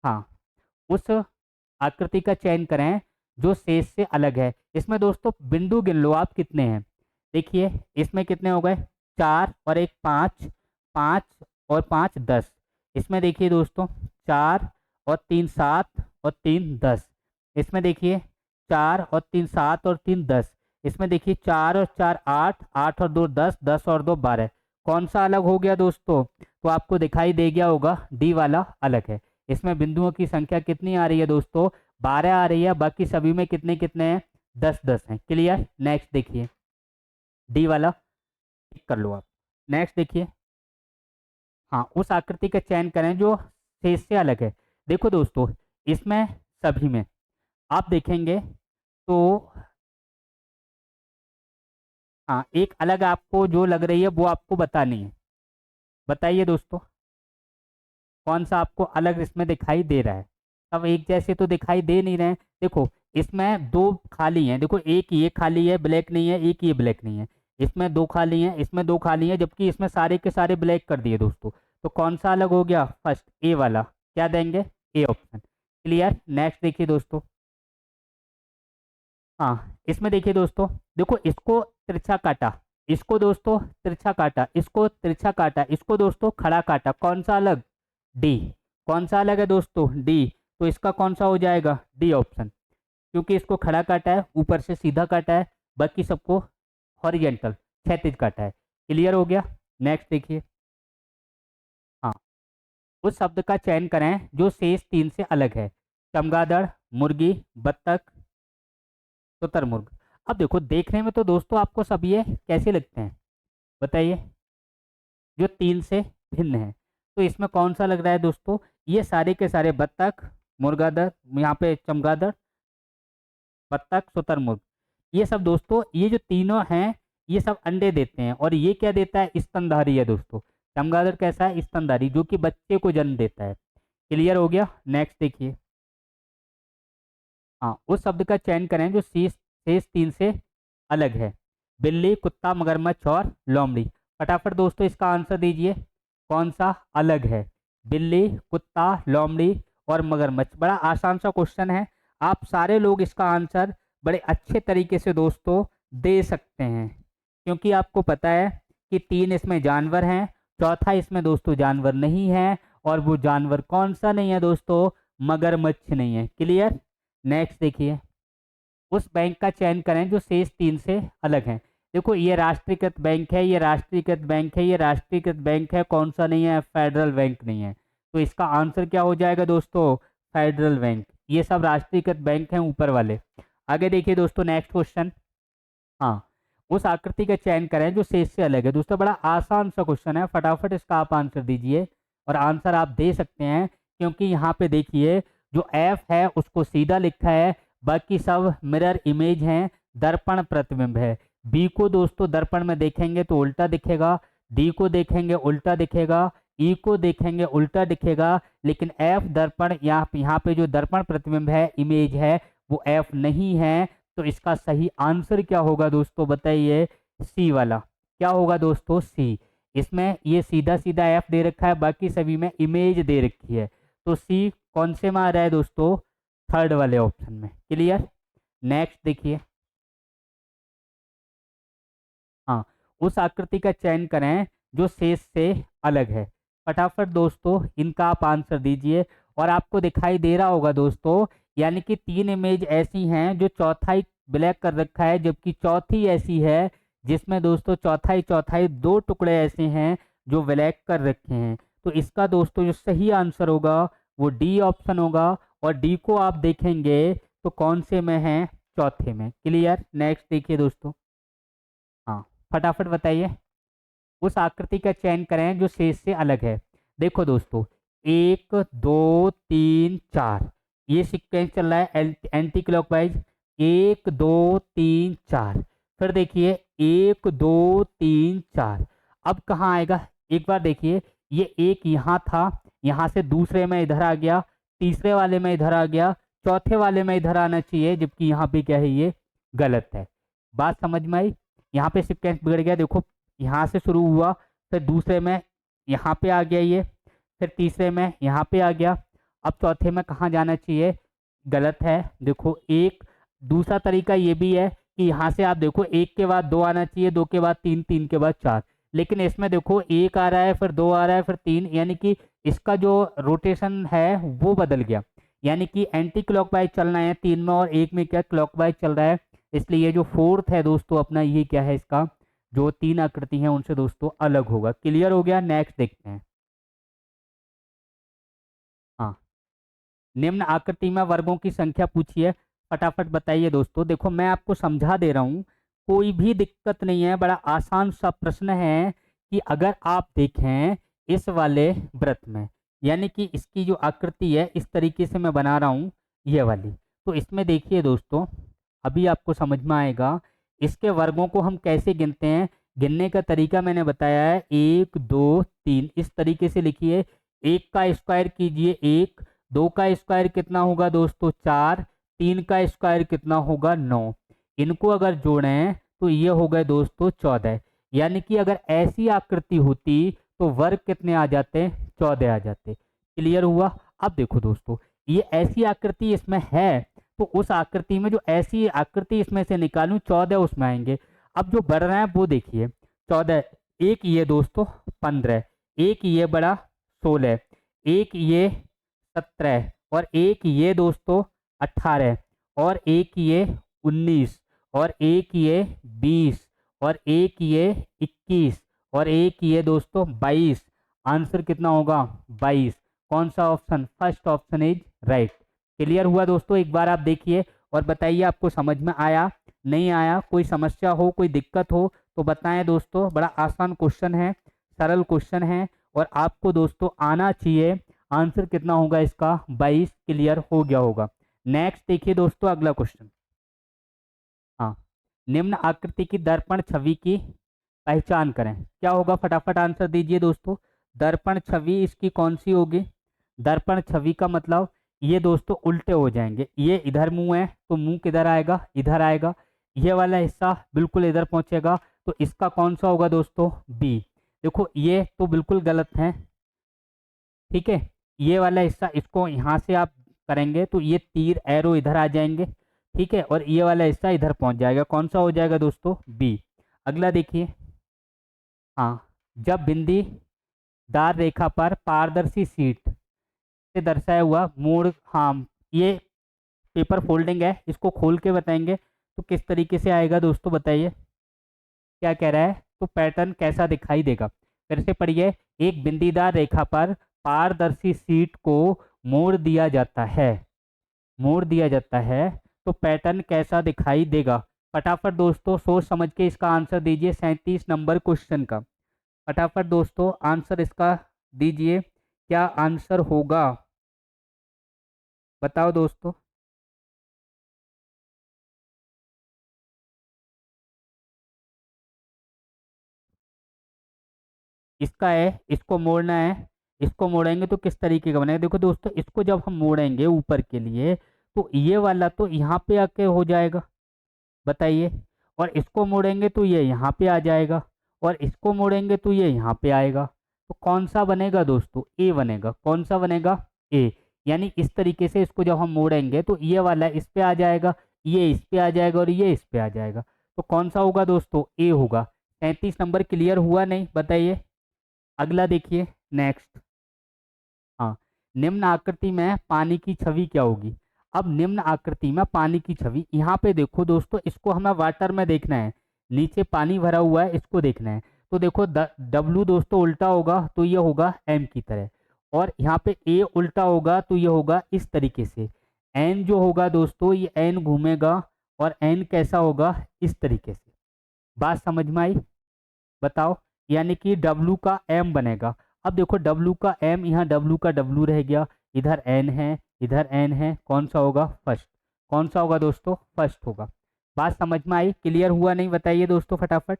हाँ, उस आकृति का चयन करें जो शेष से अलग है। इसमें दोस्तों बिंदु गिन लो आप कितने हैं। देखिए इसमें कितने हो गए, 4 और 1 5, 5 और 5 10। इसमें देखिए दोस्तों 4 और 3 7 और 3 10। इसमें देखिए 4 और 3 7 और 3 10। इसमें देखिए 4 और 4 8, 8 और 2 10, 10 और 2 12। कौन सा अलग हो गया दोस्तों? तो आपको दिखाई दे गया होगा, डी वाला अलग है। इसमें बिंदुओं की संख्या कितनी आ रही है दोस्तों, 12 आ रही है, बाकी सभी में कितने कितने हैं, 10 10 हैं। क्लियर? नेक्स्ट देखिए, डी वाला टिक कर लो आप। नेक्स्ट देखिए, हाँ, उस आकृति का चयन करें जो शेष से अलग है। देखो दोस्तों, इसमें सभी में आप देखेंगे तो, हाँ, एक अलग आपको जो लग रही है वो आपको बतानी है। बताइए दोस्तों, कौन सा आपको अलग इसमें दिखाई दे रहा है? सब एक जैसे तो दिखाई दे नहीं रहे हैं। देखो इसमें दो खाली हैं, देखो एक ये खाली है, ब्लैक नहीं है, एक ये ब्लैक नहीं है। इसमें दो खाली हैं, इसमें दो खाली हैं, जबकि इसमें सारे के सारे ब्लैक कर दिए दोस्तों। तो कौन सा अलग हो गया? फर्स्ट ए वाला, क्या देंगे, ए ऑप्शन। क्लियर? नेक्स्ट देखिए दोस्तों, हाँ, इसमें देखिए दोस्तों, देखो इसको तिरछा काटा, इसको दोस्तों तिरछा काटा, इसको तिरछा काटा, इसको दोस्तों खड़ा काटा, कौन सा अलग? डी। कौन सा अलग है दोस्तों? डी। तो इसका कौन सा हो जाएगा? डी ऑप्शन, क्योंकि इसको खड़ा काटा है, ऊपर से सीधा काटा है, बाकी सबको हॉरिजेंटल क्षैतिज काटा है। क्लियर हो गया? नेक्स्ट देखिए, हाँ, उस शब्द का चयन करें जो शेष तीन से अलग है। चमगादड़, मुर्गी, बत्तख, शुतुरमुर्ग। अब देखो देखने में तो दोस्तों आपको सब ये कैसे लगते हैं, बताइए, जो तीन से भिन्न है। तो इसमें कौन सा लग रहा है दोस्तों? ये सारे के सारे बत्तख, मुर्गादड़, यहाँ पे चमगादड़, बत्तख, शुतुरमुर्ग, ये सब दोस्तों, ये जो तीनों हैं ये सब अंडे देते हैं, और ये क्या देता है? स्तनधारी है दोस्तों। चमगादड़ कैसा है? स्तनधारी, जो कि बच्चे को जन्म देता है। क्लियर हो गया? नेक्स्ट देखिए, हाँ, उस शब्द का चयन करें जो शेष शेष तीन से अलग है। बिल्ली, कुत्ता, मगरमच्छ और लोमड़ी। फटाफट दोस्तों इसका आंसर दीजिए, कौन सा अलग है? बिल्ली, कुत्ता, लोमड़ी और मगरमच्छ। बड़ा आसान सा क्वेश्चन है, आप सारे लोग इसका आंसर बड़े अच्छे तरीके से दोस्तों दे सकते हैं, क्योंकि आपको पता है कि तीन इसमें जानवर हैं, चौथा इसमें दोस्तों जानवर नहीं है, और वो जानवर कौन सा नहीं है दोस्तों? मगरमच्छ नहीं है। क्लियर? नेक्स्ट देखिए, उस बैंक का चयन करें जो शेष तीन से अलग है। देखो ये राष्ट्रीयकृत बैंक है, ये राष्ट्रीयकृत बैंक है, ये राष्ट्रीयकृत बैंक है, कौन सा नहीं है? फेडरल बैंक नहीं है। तो इसका आंसर क्या हो जाएगा दोस्तों? Federal bank. ये सब राष्ट्रीयकृत बैंक हैं ऊपर वाले। आगे देखिए दोस्तों, नेक्स्ट क्वेश्चन, हाँ, उस आकृति का चयन करें जो शेष से अलग है। दोस्तों बड़ा आसान सा क्वेश्चन है, फटाफट इसका आप आंसर दीजिए, और आंसर आप दे सकते हैं क्योंकि यहाँ पे देखिए जो एफ है उसको सीधा लिखा है, बाकी सब मिरर इमेज हैं, दर्पण प्रतिबिंब है। बी को दोस्तों दर्पण में देखेंगे तो उल्टा दिखेगा, डी को देखेंगे उल्टा दिखेगा, ई को देखेंगे उल्टा दिखेगा, लेकिन एफ दर्पण यहाँ पे जो दर्पण प्रतिबिंब है, इमेज है, वो एफ नहीं है। तो इसका सही आंसर क्या होगा दोस्तों बताइए? सी वाला। क्या होगा दोस्तों? सी। इसमें ये सीधा सीधा एफ दे रखा है, बाकी सभी में इमेज दे रखी है। तो सी कौन से में आ रहा है दोस्तों? थर्ड वाले ऑप्शन में। क्लियर? नेक्स्ट देखिए। हाँ, उस आकृति का चयन करें जो शेष से अलग है। फटाफट दोस्तों इनका आप आंसर दीजिए। और आपको दिखाई दे रहा होगा दोस्तों, यानी कि 3 इमेज ऐसी हैं जो चौथाई ब्लैक कर रखा है, जबकि चौथी ऐसी है जिसमें दोस्तों चौथाई चौथाई 2 टुकड़े ऐसे हैं जो ब्लैक कर रखे हैं। तो इसका दोस्तों जो सही आंसर होगा वो डी ऑप्शन होगा। और डी को आप देखेंगे तो कौन से में है? चौथे में। क्लियर? नेक्स्ट देखिए दोस्तों। हाँ, फटाफट बताइए। उस आकृति का चयन करें जो शेष से अलग है। देखो दोस्तों, 1 2 3 4 ये सीक्वेंस चल रहा है एंटी क्लॉकवाइज। 1 2 3 4। फिर देखिए 1 2 3 4। अब कहाँ आएगा? एक बार देखिए, ये एक यहाँ था, यहाँ से दूसरे में इधर आ गया, तीसरे वाले में इधर आ गया, चौथे वाले में इधर आना चाहिए, जबकि यहाँ पे क्या है? ये गलत है। बात समझ में आई? यहाँ पे सीक्वेंस बिगड़ गया। देखो, यहाँ से शुरू हुआ, फिर दूसरे में यहाँ पे आ गया ये, फिर तीसरे में यहाँ पे आ गया, अब चौथे में कहाँ जाना चाहिए? गलत है। देखो, एक दूसरा तरीका ये भी है कि यहाँ से आप देखो, 1 के बाद 2 आना चाहिए, 2 के बाद 3, 3 के बाद 4, लेकिन इसमें देखो 1 आ रहा है, फिर 2 आ रहा है, फिर 3, यानी कि इसका जो रोटेशन है वो बदल गया। यानी कि एंटी क्लॉकवाइज चलना है 3 में, और 1 में क्या क्लॉकवाइज चल रहा है। इसलिए ये जो फोर्थ है दोस्तों अपना, ये क्या है? इसका जो 3 आकृति हैं उनसे दोस्तों अलग होगा। क्लियर हो गया? नेक्स्ट देखते हैं। हाँ, निम्न आकृति में वर्गों की संख्या पूछिए। फटाफट बताइए दोस्तों। देखो, मैं आपको समझा दे रहा हूँ, कोई भी दिक्कत नहीं है, बड़ा आसान सा प्रश्न है। कि अगर आप देखें इस वाले वृत्त में, यानी कि इसकी जो आकृति है इस तरीके से मैं बना रहा हूँ, ये वाली। तो इसमें देखिए दोस्तों, अभी आपको समझ में आएगा इसके वर्गों को हम कैसे गिनते हैं। गिनने का तरीका मैंने बताया है, 1 2 3 इस तरीके से लिखिए। 1 का स्क्वायर कीजिए 1, 2 का स्क्वायर कितना होगा दोस्तों? 4, 3 का स्क्वायर कितना होगा? 9। इनको अगर जोड़ें तो ये हो गए दोस्तों 14। यानी कि अगर ऐसी आकृति होती तो वर्ग कितने आ जाते? 14 आ जाते। क्लियर हुआ? अब देखो दोस्तों, ये ऐसी आकृति इसमें है, तो उस आकृति में जो ऐसी आकृति इसमें से निकालूं 14 उसमें आएंगे। अब जो बढ़ रहे हैं वो देखिए, 14, एक ये दोस्तों 15, एक ये बड़ा 16, एक ये 17, और एक ये दोस्तों 18, और एक ये 19, और एक ये 20, और एक ये 21, और एक ये दोस्तों 22। आंसर कितना होगा? 22। कौन सा option? First option is right. Clear हुआ दोस्तों? एक बार आप देखिए और बताइए आपको समझ में आया नहीं आया। कोई समस्या हो, कोई दिक्कत हो तो बताएं दोस्तों। बड़ा आसान क्वेश्चन है, सरल क्वेश्चन है, और आपको दोस्तों आना चाहिए। आंसर कितना होगा इसका? 22। क्लियर हो गया होगा। नेक्स्ट देखिए दोस्तों, अगला क्वेश्चन। हाँ, निम्न आकृति की दर्पण छवि की पहचान करें। क्या होगा? फटाफट आंसर दीजिए दोस्तों। दर्पण छवि इसकी कौन सी होगी? दर्पण छवि का मतलब ये दोस्तों उल्टे हो जाएंगे। ये इधर मुंह है तो मुंह किधर आएगा? इधर आएगा। ये वाला हिस्सा बिल्कुल इधर पहुंचेगा, तो इसका कौन सा होगा दोस्तों? बी। देखो, ये तो बिल्कुल गलत है, ठीक है। ये वाला हिस्सा इसको यहाँ से आप करेंगे तो ये तीर एरो इधर आ जाएंगे, ठीक है, और ये वाला हिस्सा इधर पहुंच जाएगा। कौन सा हो जाएगा दोस्तों? बी। अगला देखिए। हाँ, जब बिंदीदार रेखा पर पारदर्शी शीट से दर्शाया हुआ मोड़, हाँ, ये पेपर फोल्डिंग है, इसको खोल के बताएंगे तो किस तरीके से आएगा दोस्तों बताइए। क्या कह रहा है? तो पैटर्न कैसा दिखाई देगा? फिर से पढ़िए। एक बिंदीदार रेखा पर पारदर्शी शीट को मोड़ दिया जाता है, मोड़ दिया जाता है, तो पैटर्न कैसा दिखाई देगा? फटाफट दोस्तों सोच समझ के इसका आंसर दीजिए 37 नंबर क्वेश्चन का। फटाफट दोस्तों आंसर इसका दीजिए, क्या आंसर होगा? बताओ दोस्तों। इसका है, इसको मोड़ना है, इसको मोड़ेंगे तो किस तरीके का बनेगा। देखो दोस्तों, इसको जब हम मोड़ेंगे ऊपर के लिए तो ये वाला तो यहाँ पे आके हो जाएगा, बताइए। और इसको मोड़ेंगे तो ये यहाँ पे आ जाएगा, और इसको मोड़ेंगे तो ये यहाँ पे आएगा। तो कौन सा बनेगा दोस्तों, ए बनेगा। कौन सा बनेगा, ए। यानी इस तरीके से इसको जब हम मोड़ेंगे तो ये वाला इस पे आ जाएगा, ये इस पे आ जाएगा, और ये इस पे आ जाएगा। तो कौन सा होगा दोस्तों, ए होगा। 37 नंबर क्लियर हुआ नहीं, बताइए। अगला देखिए, नेक्स्ट। हाँ, निम्न आकृति में पानी की छवि क्या होगी। अब निम्न आकृति में पानी की छवि, यहाँ पे देखो दोस्तों, इसको हमें वाटर में देखना है, नीचे पानी भरा हुआ है, इसको देखना है। तो देखो डब्लू दोस्तों उल्टा होगा तो ये होगा एम की तरह, और यहाँ पे ए उल्टा होगा तो ये होगा इस तरीके से। एन जो होगा दोस्तों, ये एन घूमेगा, और एन कैसा होगा, इस तरीके से। बात समझ में आई, बताओ। यानी कि डब्लू का एम बनेगा। अब देखो डब्लू का एम, यहाँ डब्लू का डब्लू रह गया, इधर एन है, इधर एन है, कौन सा होगा, फर्स्ट। कौन सा होगा दोस्तों, फर्स्ट होगा। बात समझ में आई, क्लियर हुआ नहीं, बताइए दोस्तों फटाफट।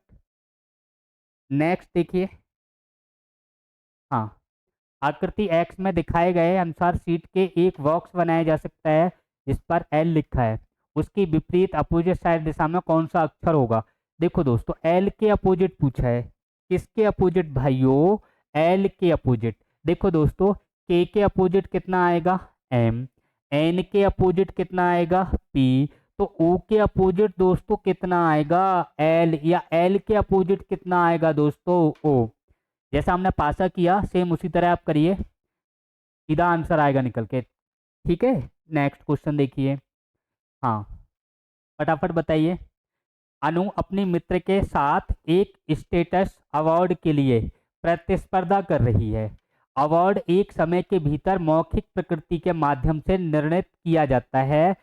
नेक्स्ट देखिए। हाँ, आकृति एक्स में दिखाए गए अनुसार सीट के एक बॉक्स बनाया जा सकता है जिस पर एल लिखा है। उसकी विपरीत अपोजिट साइड दिशा में कौन सा अक्षर होगा। देखो दोस्तों, एल के अपोजिट पूछा है, किसके अपोजिट भाइयों, एल के अपोजिट। देखो दोस्तों, के अपोजिट कितना आएगा, एम। एन के अपोजिट कितना आएगा, पी। तो ओ के अपोजिट दोस्तों कितना आएगा, एल। या एल के अपोजिट कितना आएगा दोस्तों, ओ। जैसा हमने पासा किया सेम उसी तरह आप करिए, सीधा आंसर आएगा निकल के, ठीक है। नेक्स्ट क्वेश्चन देखिए। हाँ, फटाफट बताइए। अनु अपनी मित्र के साथ एक स्टेटस अवार्ड के लिए प्रतिस्पर्धा कर रही है। अवार्ड एक समय के भीतर मौखिक प्रकृति के माध्यम से निर्णित किया जाता है।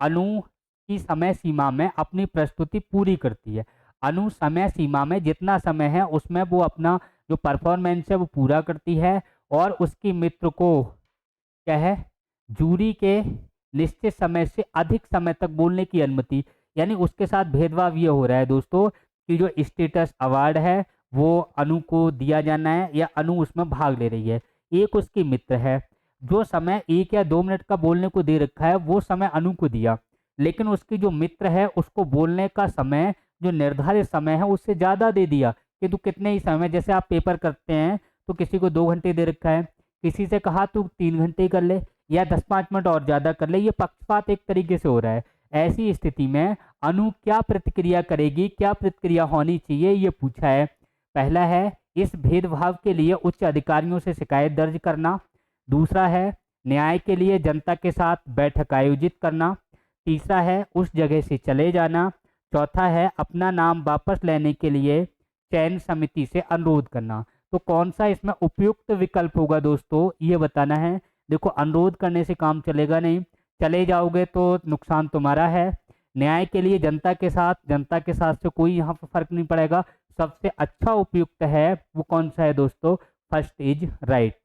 अनु की समय सीमा में अपनी प्रस्तुति पूरी करती है। अनु समय सीमा में जितना समय है उसमें वो अपना जो परफॉर्मेंस है वो पूरा करती है, और उसकी मित्र को क्या है, जूरी के निश्चित समय से अधिक समय तक बोलने की अनुमति। यानी उसके साथ भेदभाव ये हो रहा है दोस्तों कि जो स्टेटस अवार्ड है वो अनु को दिया जाना है, या अनु उसमें भाग ले रही है। एक उसकी मित्र है, जो समय 1 या 2 मिनट का बोलने को दे रखा है वो समय अनु को दिया, लेकिन उसकी जो मित्र है उसको बोलने का समय जो निर्धारित समय है उससे ज़्यादा दे दिया। कि तू कितने ही समय, जैसे आप पेपर करते हैं तो किसी को 2 घंटे दे रखा है, किसी से कहा तू 3 घंटे कर ले या 10-5 मिनट और ज़्यादा कर ले, ये पक्षपात एक तरीके से हो रहा है। ऐसी स्थिति में अनु क्या प्रतिक्रिया करेगी, क्या प्रतिक्रिया होनी चाहिए, ये पूछा है। पहला है इस भेदभाव के लिए उच्च अधिकारियों से शिकायत दर्ज करना। दूसरा है न्याय के लिए जनता के साथ बैठक आयोजित करना। तीसरा है उस जगह से चले जाना। चौथा है अपना नाम वापस लेने के लिए चयन समिति से अनुरोध करना। तो कौन सा इसमें उपयुक्त विकल्प होगा दोस्तों, ये बताना है। देखो, अनुरोध करने से काम चलेगा नहीं, चले जाओगे तो नुकसान तुम्हारा है। न्याय के लिए जनता के साथ से कोई यहाँ पर फर्क नहीं पड़ेगा। सबसे अच्छा उपयुक्त है वो कौन सा है दोस्तों, फर्स्ट इज राइट।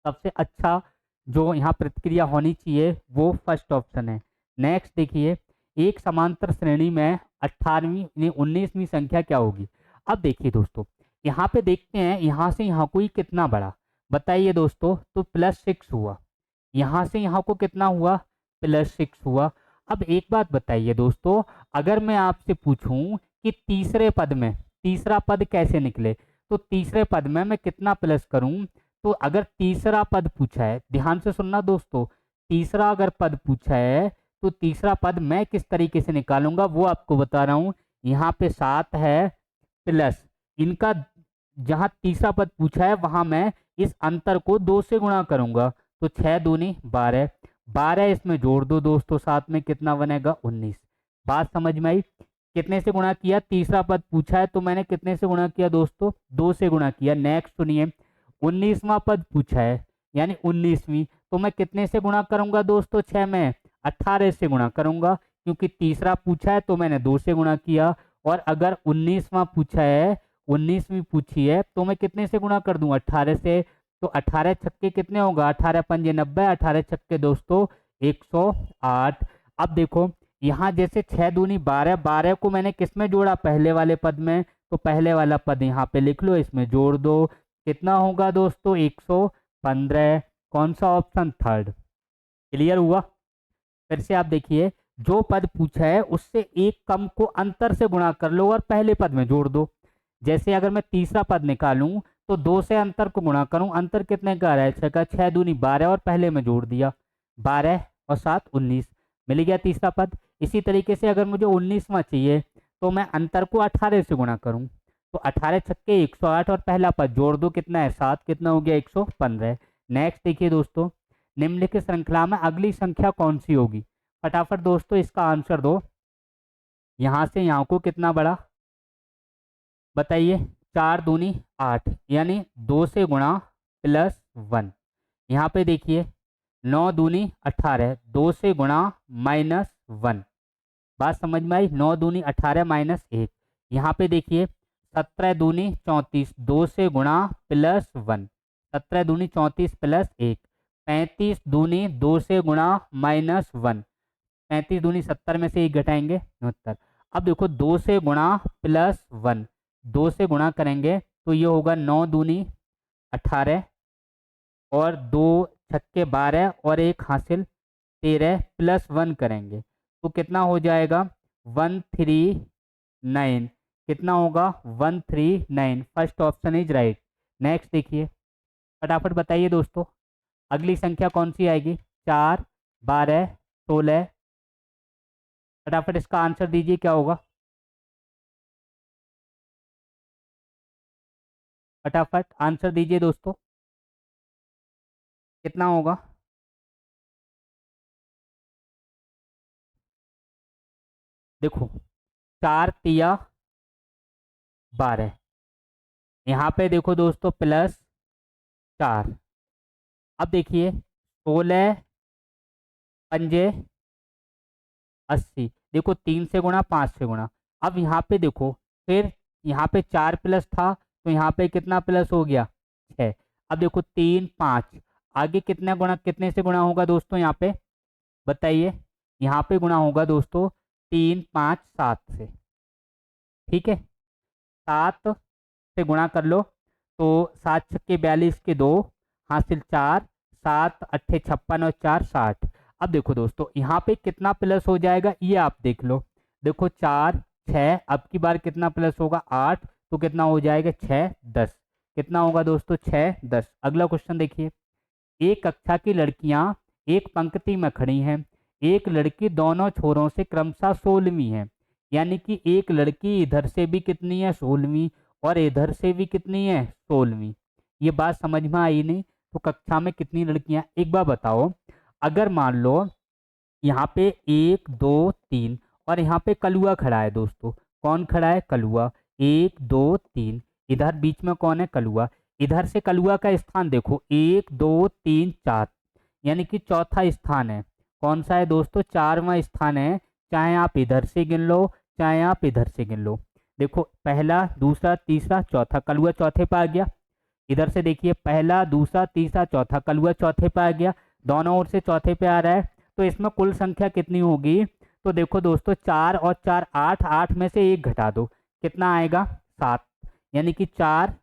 सबसे अच्छा जो यहाँ प्रतिक्रिया होनी चाहिए वो फर्स्ट ऑप्शन है। नेक्स्ट देखिए, एक समांतर श्रेणी में 18वीं 19वीं संख्या क्या होगी। अब देखिए दोस्तों, यहाँ पे देखते हैं यहाँ से यहाँ कोई कितना बड़ा, बताइए दोस्तों। तो +6 हुआ, यहाँ से यहाँ को कितना हुआ, +6 हुआ। अब एक बात बताइए दोस्तों, अगर मैं आपसे पूछूं कि तीसरे पद में तीसरा पद कैसे निकले, तो तीसरे पद में मैं कितना प्लस करूं। तो अगर तीसरा पद पूछा है, ध्यान से सुनना दोस्तों, तीसरा अगर पद पूछा है तो तीसरा पद मैं किस तरीके से निकालूंगा वो आपको बता रहा हूं। यहाँ पे 7 है प्लस इनका, जहाँ तीसरा पद पूछा है वहां मैं इस अंतर को 2 से गुणा करूंगा। तो 6 दूनी 12, 12 इसमें जोड़ दो दोस्तों, साथ में कितना बनेगा, 19। बात समझ में आई। कितने से गुणा किया, तीसरा पद पूछा है तो मैंने कितने से गुणा किया दोस्तों, 2 से गुणा किया। नेक्स्ट सुनिए, 19वां पद पूछा है यानी 19वीं, तो मैं कितने से गुणा करूंगा दोस्तों, 6 में 18 से गुणा करूंगा, क्योंकि तीसरा पूछा है तो मैंने 2 से गुणा किया। और अगर 19वां पूछा है, 19वीं पूछी है तो मैं कितने से गुणा कर दूं, 18 से। तो 18 छक्के कितने होगा, 18 पंजे 90, 18 छक्के दोस्तों 108। अब देखो यहाँ जैसे 6 दूनी 12, 12 को मैंने किस में जोड़ा, पहले वाले पद में, तो पहले वाला पद यहाँ पे लिख लो, इसमें जोड़ दो। कितना होगा दोस्तों? 115। कौन सा ऑप्शन? थर्ड। क्लियर हुआ? फिर से आप देखिए, जो पद पूछा है उससे एक कम को अंतर से गुणा कर लो और पहले पद में जोड़ दो। जैसे अगर मैं तीसरा पद निकालूं तो 2 से अंतर को गुणा करूं, अंतर कितने का आ रहा है? 6 का। 6 दूनी 12 और पहले में जोड़ दिया, 12 और 7 19, मिल गया तीसरा पद। इसी तरीके से अगर मुझे 19वां चाहिए तो मैं अंतर को 18 से गुणा करूं, तो 18 छक्के 108 और पहला पद जोड़ दो, कितना है? 7। कितना हो गया? 115। नेक्स्ट देखिए दोस्तों, निम्नलिखित श्रृंखला में अगली संख्या कौन सी होगी? फटाफट दोस्तों इसका आंसर दो। यहां से यहां को कितना बढ़ा बताइए? 4 दूनी 8, यानी 2 से गुणा प्लस 1। यहाँ पे देखिए 9 दूनी 18, 2 से गुणा माइनस 1। बात समझ में आई? 9 दूनी 18 माइनस 1। यहाँ पे देखिए 17 दूनी 34, 2 से गुणा प्लस 1। 17 दूनी 34 प्लस 1। 35 दूनी 2 से गुणा माइनस 1। 35 दूनी 70 में से 1 घटाएंगे 69। अब देखो 2 से गुणा प्लस 1, 2 से गुणा करेंगे तो ये होगा 9 दूनी 18 और 2 छक्के 12 और 1 हासिल 13 प्लस 1 करेंगे तो कितना हो जाएगा? 139। कितना होगा? 139। First option is right. Next देखिए, फटाफट बताइए दोस्तों अगली संख्या कौन सी आएगी? 4 12 16। फटाफट इसका आंसर दीजिए, क्या होगा? फटाफट आंसर दीजिए दोस्तों, कितना होगा? देखो 4 तिया 12, यहाँ पे देखो दोस्तों प्लस 4। अब देखिए 16 पंजे 80, देखो 3 से गुणा 5 से गुणा। अब यहाँ पे देखो, फिर यहाँ पे 4 प्लस था तो यहाँ पे कितना प्लस हो गया? 6। अब देखो 3 5, आगे कितना गुणा, कितने से गुणा होगा दोस्तों? यहाँ पे बताइए। यहाँ पे गुणा होगा दोस्तों 3 5 7 से। ठीक है, 7 से गुणा कर लो तो 7 छक्के 42 के 2 हासिल 4, 7 अट्ठे 56 और 4 60। अब देखो दोस्तों यहाँ पे कितना प्लस हो जाएगा ये आप देख लो। देखो 4 6, अब की बार कितना प्लस होगा? 8, तो कितना हो जाएगा? 6 10। कितना होगा दोस्तों? 6 10। अगला क्वेश्चन देखिए, एक कक्षा की लड़कियां एक पंक्ति में खड़ी हैं। एक लड़की दोनों छोरों से क्रमशः 16वीं है, यानी कि एक लड़की इधर से भी कितनी है? 16वीं, और इधर से भी कितनी है? 16वीं। ये बात समझ में आई नहीं? तो कक्षा में कितनी लड़कियां? एक बार बताओ, अगर मान लो यहाँ पे 1 2 3 और यहाँ पे कलुआ खड़ा है दोस्तों। कौन खड़ा है? कलुआ। 1 2 3, इधर बीच में कौन है? कलुआ। इधर से कलुआ का स्थान देखो 1 2 3 4, यानी कि चौथा स्थान है। कौन सा है दोस्तों? 4वां स्थान है। चाहे आप इधर से गिन लो चाहे आप इधर से गिन लो। देखो पहला दूसरा तीसरा चौथा, कलुआ चौथे पे आ गया। इधर से देखिए पहला दूसरा तीसरा चौथा, कलुआ चौथे पे आ गया। दोनों ओर से चौथे पे आ रहा है, तो इसमें कुल संख्या कितनी होगी? तो देखो दोस्तों 4 और 4 8, 8 में से 1 घटा दो, कितना आएगा? 7। यानी कि 4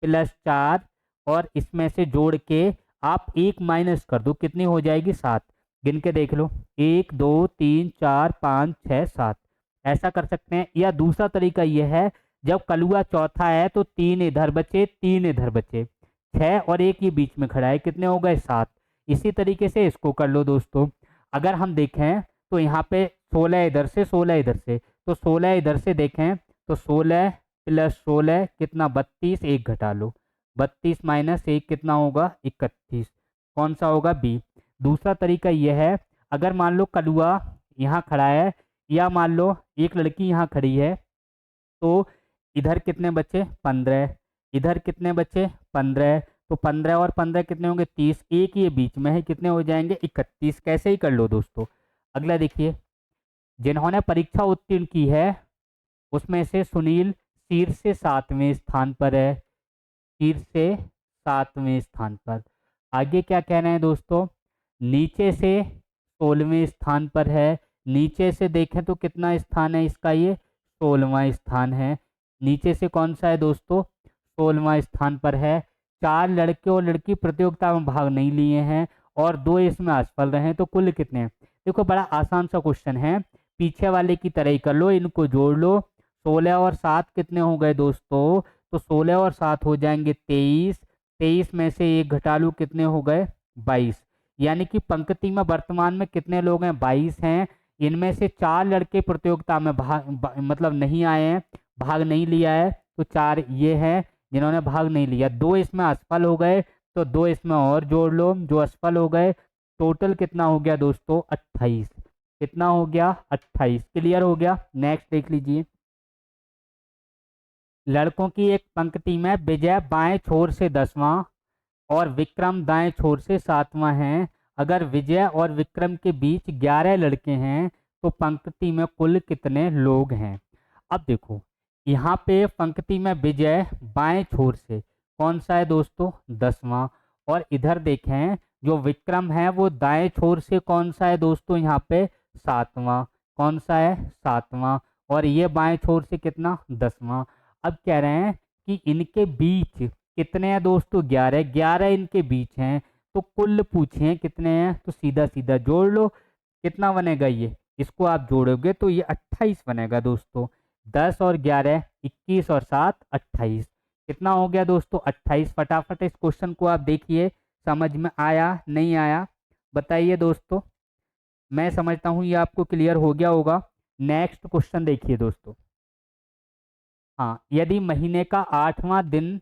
प्लस 4 और इसमें से जोड़ के आप 1 माइनस कर दो, कितनी हो जाएगी? 7। गिन के देख लो, 1 2 3 4 5 6 7। ऐसा कर सकते हैं, या दूसरा तरीका यह है, जब कलुआ चौथा है तो 3 इधर बचे 3 इधर बचे, 6 और 1 ये बीच में खड़ा है, कितने हो गए? 7। इसी तरीके से इसको कर लो दोस्तों। अगर हम देखें तो यहाँ पे 16 इधर से 16 इधर से, तो 16 इधर से देखें तो 16 प्लस 16 कितना? 32, 1 घटा लो, 32 माइनस 1 कितना होगा? 31। कौन सा होगा? बी। दूसरा तरीका यह है, अगर मान लो कलुआ यहाँ खड़ा है या मान लो एक लड़की यहाँ खड़ी है, तो इधर कितने बचे? 15, इधर कितने बचे? 15, तो 15 और 15 कितने होंगे? 30, एक ये बीच में है, कितने हो जाएंगे? 31। कैसे ही कर लो दोस्तों। अगला देखिए, जिन्होंने परीक्षा उत्तीर्ण की है उसमें से सुनील शीर्ष से 7वें स्थान पर है। शीर्ष से 7वें स्थान पर। आगे क्या कह रहे हैं दोस्तों? नीचे से 16वें स्थान पर है। नीचे से देखें तो कितना स्थान है इसका? ये 16वां स्थान है। नीचे से कौन सा है दोस्तों, 16वां स्थान पर है। 4 लड़के और लड़की प्रतियोगिता में भाग नहीं लिए हैं और 2 इसमें असफल रहे हैं, तो कुल कितने हैं? देखो बड़ा आसान सा क्वेश्चन है, पीछे वाले की तरह ही कर लो, इनको जोड़ लो। 16 और 7 कितने हो गए दोस्तों, तो 16 और 7 हो जाएंगे 23। 23 में से एक घटा लूं, कितने हो गए, 22। यानी कि पंक्ति में वर्तमान में कितने लोग हैं, 22 हैं। इनमें से 4 लड़के प्रतियोगिता में मतलब नहीं आए हैं, भाग नहीं लिया है, तो 4 ये हैं जिन्होंने भाग नहीं लिया। 2 इसमें असफल हो गए, तो 2 इसमें और जोड़ लो जो असफल हो गए। टोटल कितना हो गया दोस्तों, 28। कितना हो गया, 28। क्लियर हो गया। नेक्स्ट देख लीजिए, लड़कों की एक पंक्ति में विजय बाएं छोर से 10वां और विक्रम दाएं छोर से 7वां है। अगर विजय और विक्रम के बीच 11 लड़के हैं तो पंक्ति में कुल कितने लोग हैं? अब देखो, यहाँ पे पंक्ति में विजय बाएं छोर से कौन सा है दोस्तों, 10वां। और इधर देखें जो विक्रम है वो दाएं छोर से कौन सा है दोस्तों, यहाँ पे 7वां। कौन सा है, 7वां। और ये बाएं छोर से कितना, 10वां। अब कह रहे हैं कि इनके बीच कितने हैं दोस्तों, 11। 11 इनके बीच हैं, तो कुल पूछे हैं कितने हैं, तो सीधा सीधा जोड़ लो। कितना बनेगा ये, इसको आप जोड़ोगे तो ये 28 बनेगा दोस्तों। 10 और 11, 21 और 7, 28। कितना हो गया दोस्तों, 28। फटाफट इस क्वेश्चन को आप देखिए, समझ में आया नहीं आया बताइए दोस्तों। मैं समझता हूँ ये आपको क्लियर हो गया होगा। नेक्स्ट क्वेश्चन देखिए दोस्तों। हाँ, यदि महीने का 8वां दिन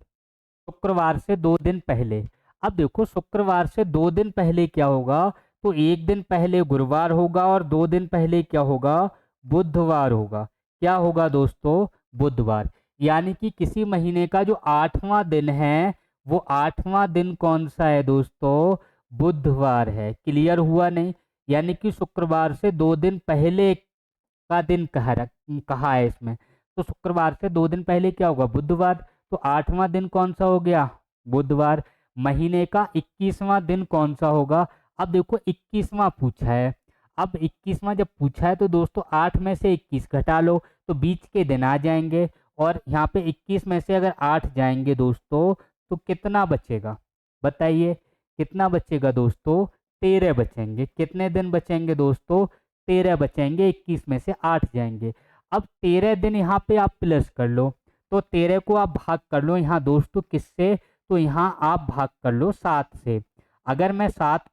शुक्रवार से 2 दिन पहले, अब देखो शुक्रवार से 2 दिन पहले क्या होगा, तो 1 दिन पहले गुरुवार होगा और 2 दिन पहले क्या होगा, बुधवार होगा। क्या होगा दोस्तों, बुधवार। यानी कि किसी महीने का जो 8वां दिन है वो 8वां दिन कौन सा है दोस्तों, बुधवार है। क्लियर हुआ नहीं? यानी कि शुक्रवार से 2 दिन पहले का दिन कहा है इसमें, तो शुक्रवार से 2 दिन पहले क्या होगा, बुधवार। तो 8वां दिन कौन सा हो गया, बुधवार। महीने का 21वां दिन कौन सा होगा, अब देखो 21वां पूछा है। अब 21वां जब पूछा है तो दोस्तों 8 में से 21 घटा लो तो बीच के दिन आ जाएंगे। और यहाँ पे 21 में से अगर 8 जाएंगे दोस्तों तो कितना बचेगा, बताइए कितना बचेगा दोस्तों, 13 बचेंगे। कितने दिन बचेंगे दोस्तों, 13 बचेंगे। 21 में से 8 जाएंगे। अब 13 दिन यहाँ पे आप प्लस कर लो, तो 13 को आप भाग कर लो यहाँ दोस्तों किससे, तो यहाँ आप भाग कर लो 7 से। अगर मैं 7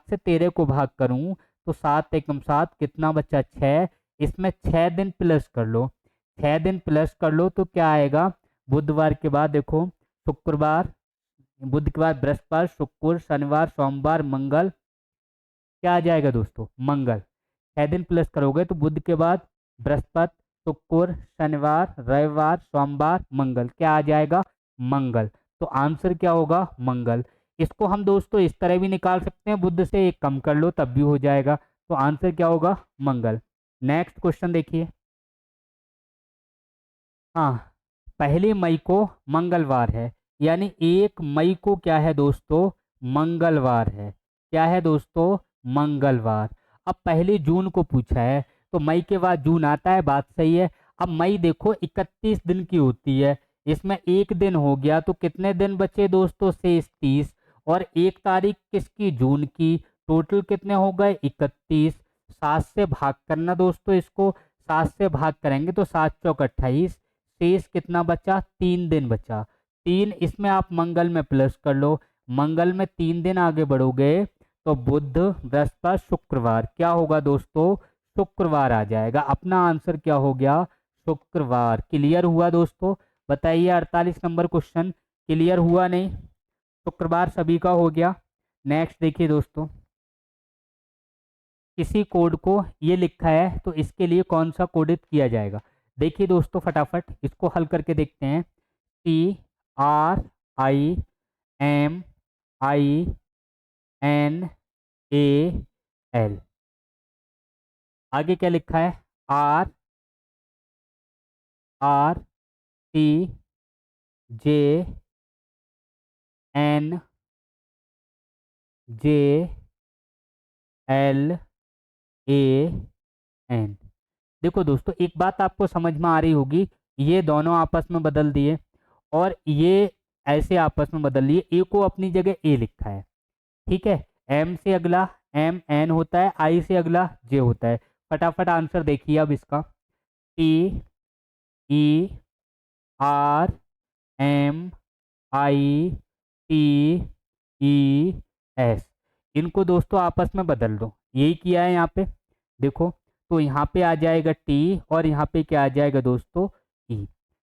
से 13 को भाग करूँ तो 7 एकम 7, कितना बचा, 6। इसमें 6 दिन प्लस कर लो, 6 दिन प्लस कर लो तो क्या आएगा, बुधवार के बाद देखो शुक्रवार, बुध के बाद बृहस्पति, शुक्र, शनिवार, सोमवार, मंगल। क्या आ जाएगा दोस्तों, मंगल। 6 दिन प्लस करोगे तो बुध के बाद बृहस्पति, शुक्र, शनिवार, रविवार, सोमवार, मंगल। क्या आ जाएगा, मंगल। तो आंसर क्या होगा, मंगल। इसको हम दोस्तों इस तरह भी निकाल सकते हैं, बुध से एक कम कर लो तब भी हो जाएगा। तो आंसर क्या होगा, मंगल। नेक्स्ट क्वेश्चन देखिए। हाँ, 1 मई को मंगलवार है, यानी 1 मई को क्या है दोस्तों, मंगलवार है। क्या है दोस्तों, मंगलवार। अब 1 जून को पूछा है, तो मई के बाद जून आता है, बात सही है। अब मई देखो 31 दिन की होती है, इसमें एक दिन हो गया तो कितने दिन बचे दोस्तों, शेष 30। और 1 तारीख किसकी, जून की। टोटल कितने हो गए, 31। 7 से भाग करना दोस्तों इसको, 7 से भाग करेंगे तो 7 चौक 28। शेष कितना बचा, 3 दिन बचा। 3 इसमें आप मंगल में प्लस कर लो, मंगल में 3 दिन आगे बढ़ोगे तो बुध, बृहस्पति, शुक्रवार। क्या होगा दोस्तों, शुक्रवार आ जाएगा। अपना आंसर क्या हो गया, शुक्रवार। क्लियर हुआ दोस्तों, बताइए 48 नंबर क्वेश्चन क्लियर हुआ नहीं, शुक्रवार सभी का हो गया। नेक्स्ट देखिए दोस्तों, किसी कोड को ये लिखा है तो इसके लिए कौन सा कोडित किया जाएगा। देखिए दोस्तों फटाफट इसको हल करके देखते हैं। TRIMINAL, आगे क्या लिखा है, RTJNJLAN। देखो दोस्तों एक बात आपको समझ में आ रही होगी, ये दोनों आपस में बदल दिए और ये ऐसे आपस में बदल लिए, ए को अपनी जगह ए लिखा है, ठीक है। एम से अगला एम एन होता है, आई से अगला जे होता है। फटाफट आंसर देखिए अब इसका, T E R M I T E S, इनको दोस्तों आपस में बदल दो, यही किया है यहाँ पे। देखो तो यहाँ पे आ जाएगा टी और यहाँ पे क्या आ जाएगा दोस्तों, ई।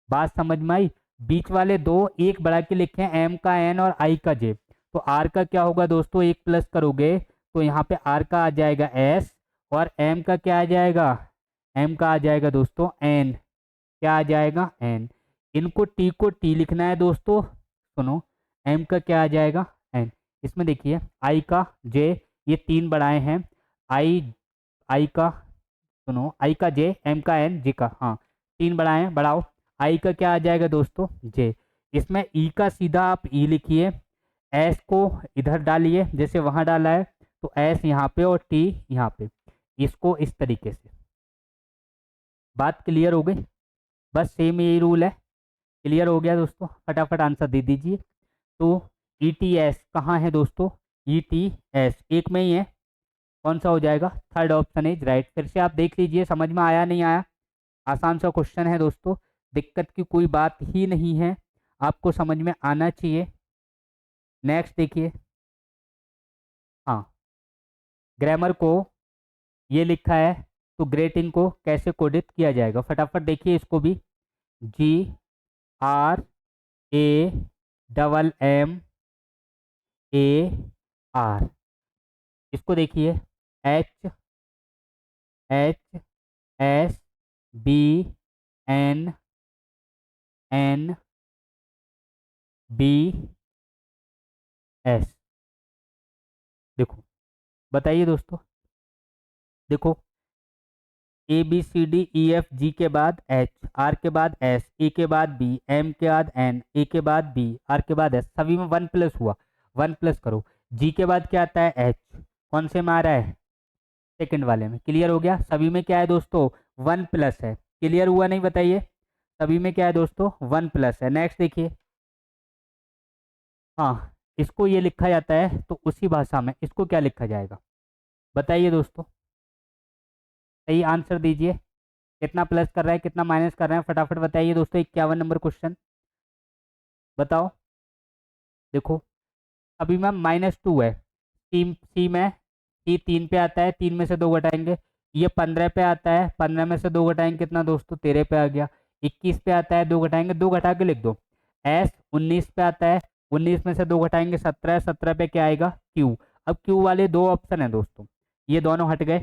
बात समझ में आई। बीच वाले दो एक बढ़ा के लिखे हैं, एम का एन और आई का जे, तो आर का क्या होगा दोस्तों, एक प्लस करोगे तो यहाँ पे आर का आ जाएगा एस और एम का क्या आ जाएगा, एम का आ जाएगा दोस्तों एन, क्या आ जाएगा एन। इनको टी को टी लिखना है दोस्तों, सुनो, एम का क्या आ जाएगा एन। इसमें देखिए आई का जे, ये तीन बढ़ाए हैं, आई आई का, सुनो, आई का जे, एम का एन, जे का, हाँ तीन बढ़ाए हैं, बढ़ाओ। आई का क्या आ जाएगा दोस्तों जे, इसमें ई का सीधा आप ई लिखिए, एस को इधर डालिए जैसे वहां डाला है, तो एस यहाँ पे और टी यहाँ पे, इसको इस तरीके से। बात क्लियर हो गई, बस सेम यही रूल है। क्लियर हो गया दोस्तों, फटाफट आंसर दे दीजिए। तो ई टी एस कहाँ है दोस्तों, ई टी एस एक में ही है, कौन सा हो जाएगा, थर्ड ऑप्शन इज राइट। फिर से आप देख लीजिए समझ में आया नहीं आया, आसान सा क्वेश्चन है दोस्तों, दिक्कत की कोई बात ही नहीं है, आपको समझ में आना चाहिए। नेक्स्ट देखिए, हाँ ग्रामर को ये लिखा है, तो ग्रेटिंग को कैसे कोडित किया जाएगा, फटाफट देखिए इसको भी। G R A double M A R, इसको देखिए H H S B N N B S. देखो बताइए दोस्तों, देखो A B C D E F, G के बाद एच, आर के बाद एस, ए के बाद बी, एम के बाद एन, ए के बाद बी, आर के बाद एस, सभी में वन प्लस हुआ, वन प्लस करो। जी के बाद क्या आता है एच, कौन से में आ रहा है, सेकंड वाले में। क्लियर हो गया, सभी में क्या है दोस्तों वन प्लस है, क्लियर हुआ नहीं बताइए, सभी में क्या है दोस्तों वन प्लस है। नेक्स्ट देखिए, हाँ इसको ये लिखा जाता है, तो उसी भाषा में इसको क्या लिखा जाएगा, बताइए दोस्तों, सही आंसर दीजिए। कितना प्लस कर रहा है कितना माइनस कर रहे हैं, फटाफट बताइए दोस्तों, 51 नंबर क्वेश्चन बताओ। देखो अभी मैम -2 है, सी में, सी 3 पे आता है, 3 में से 2 घटाएंगे, ये 15 पे आता है, 15 में से 2 घटाएंगे कितना दोस्तों 13 पे आ गया। 21 पे आता है 2 घटाएंगे, 2 घटा के लिख दो। एस 19 पे आता है, 19 में से 2 घटाएंगे 17, 17 पे क्या आएगा क्यू। अब क्यू वाले दो ऑप्शन है दोस्तों, ये दोनों हट गए,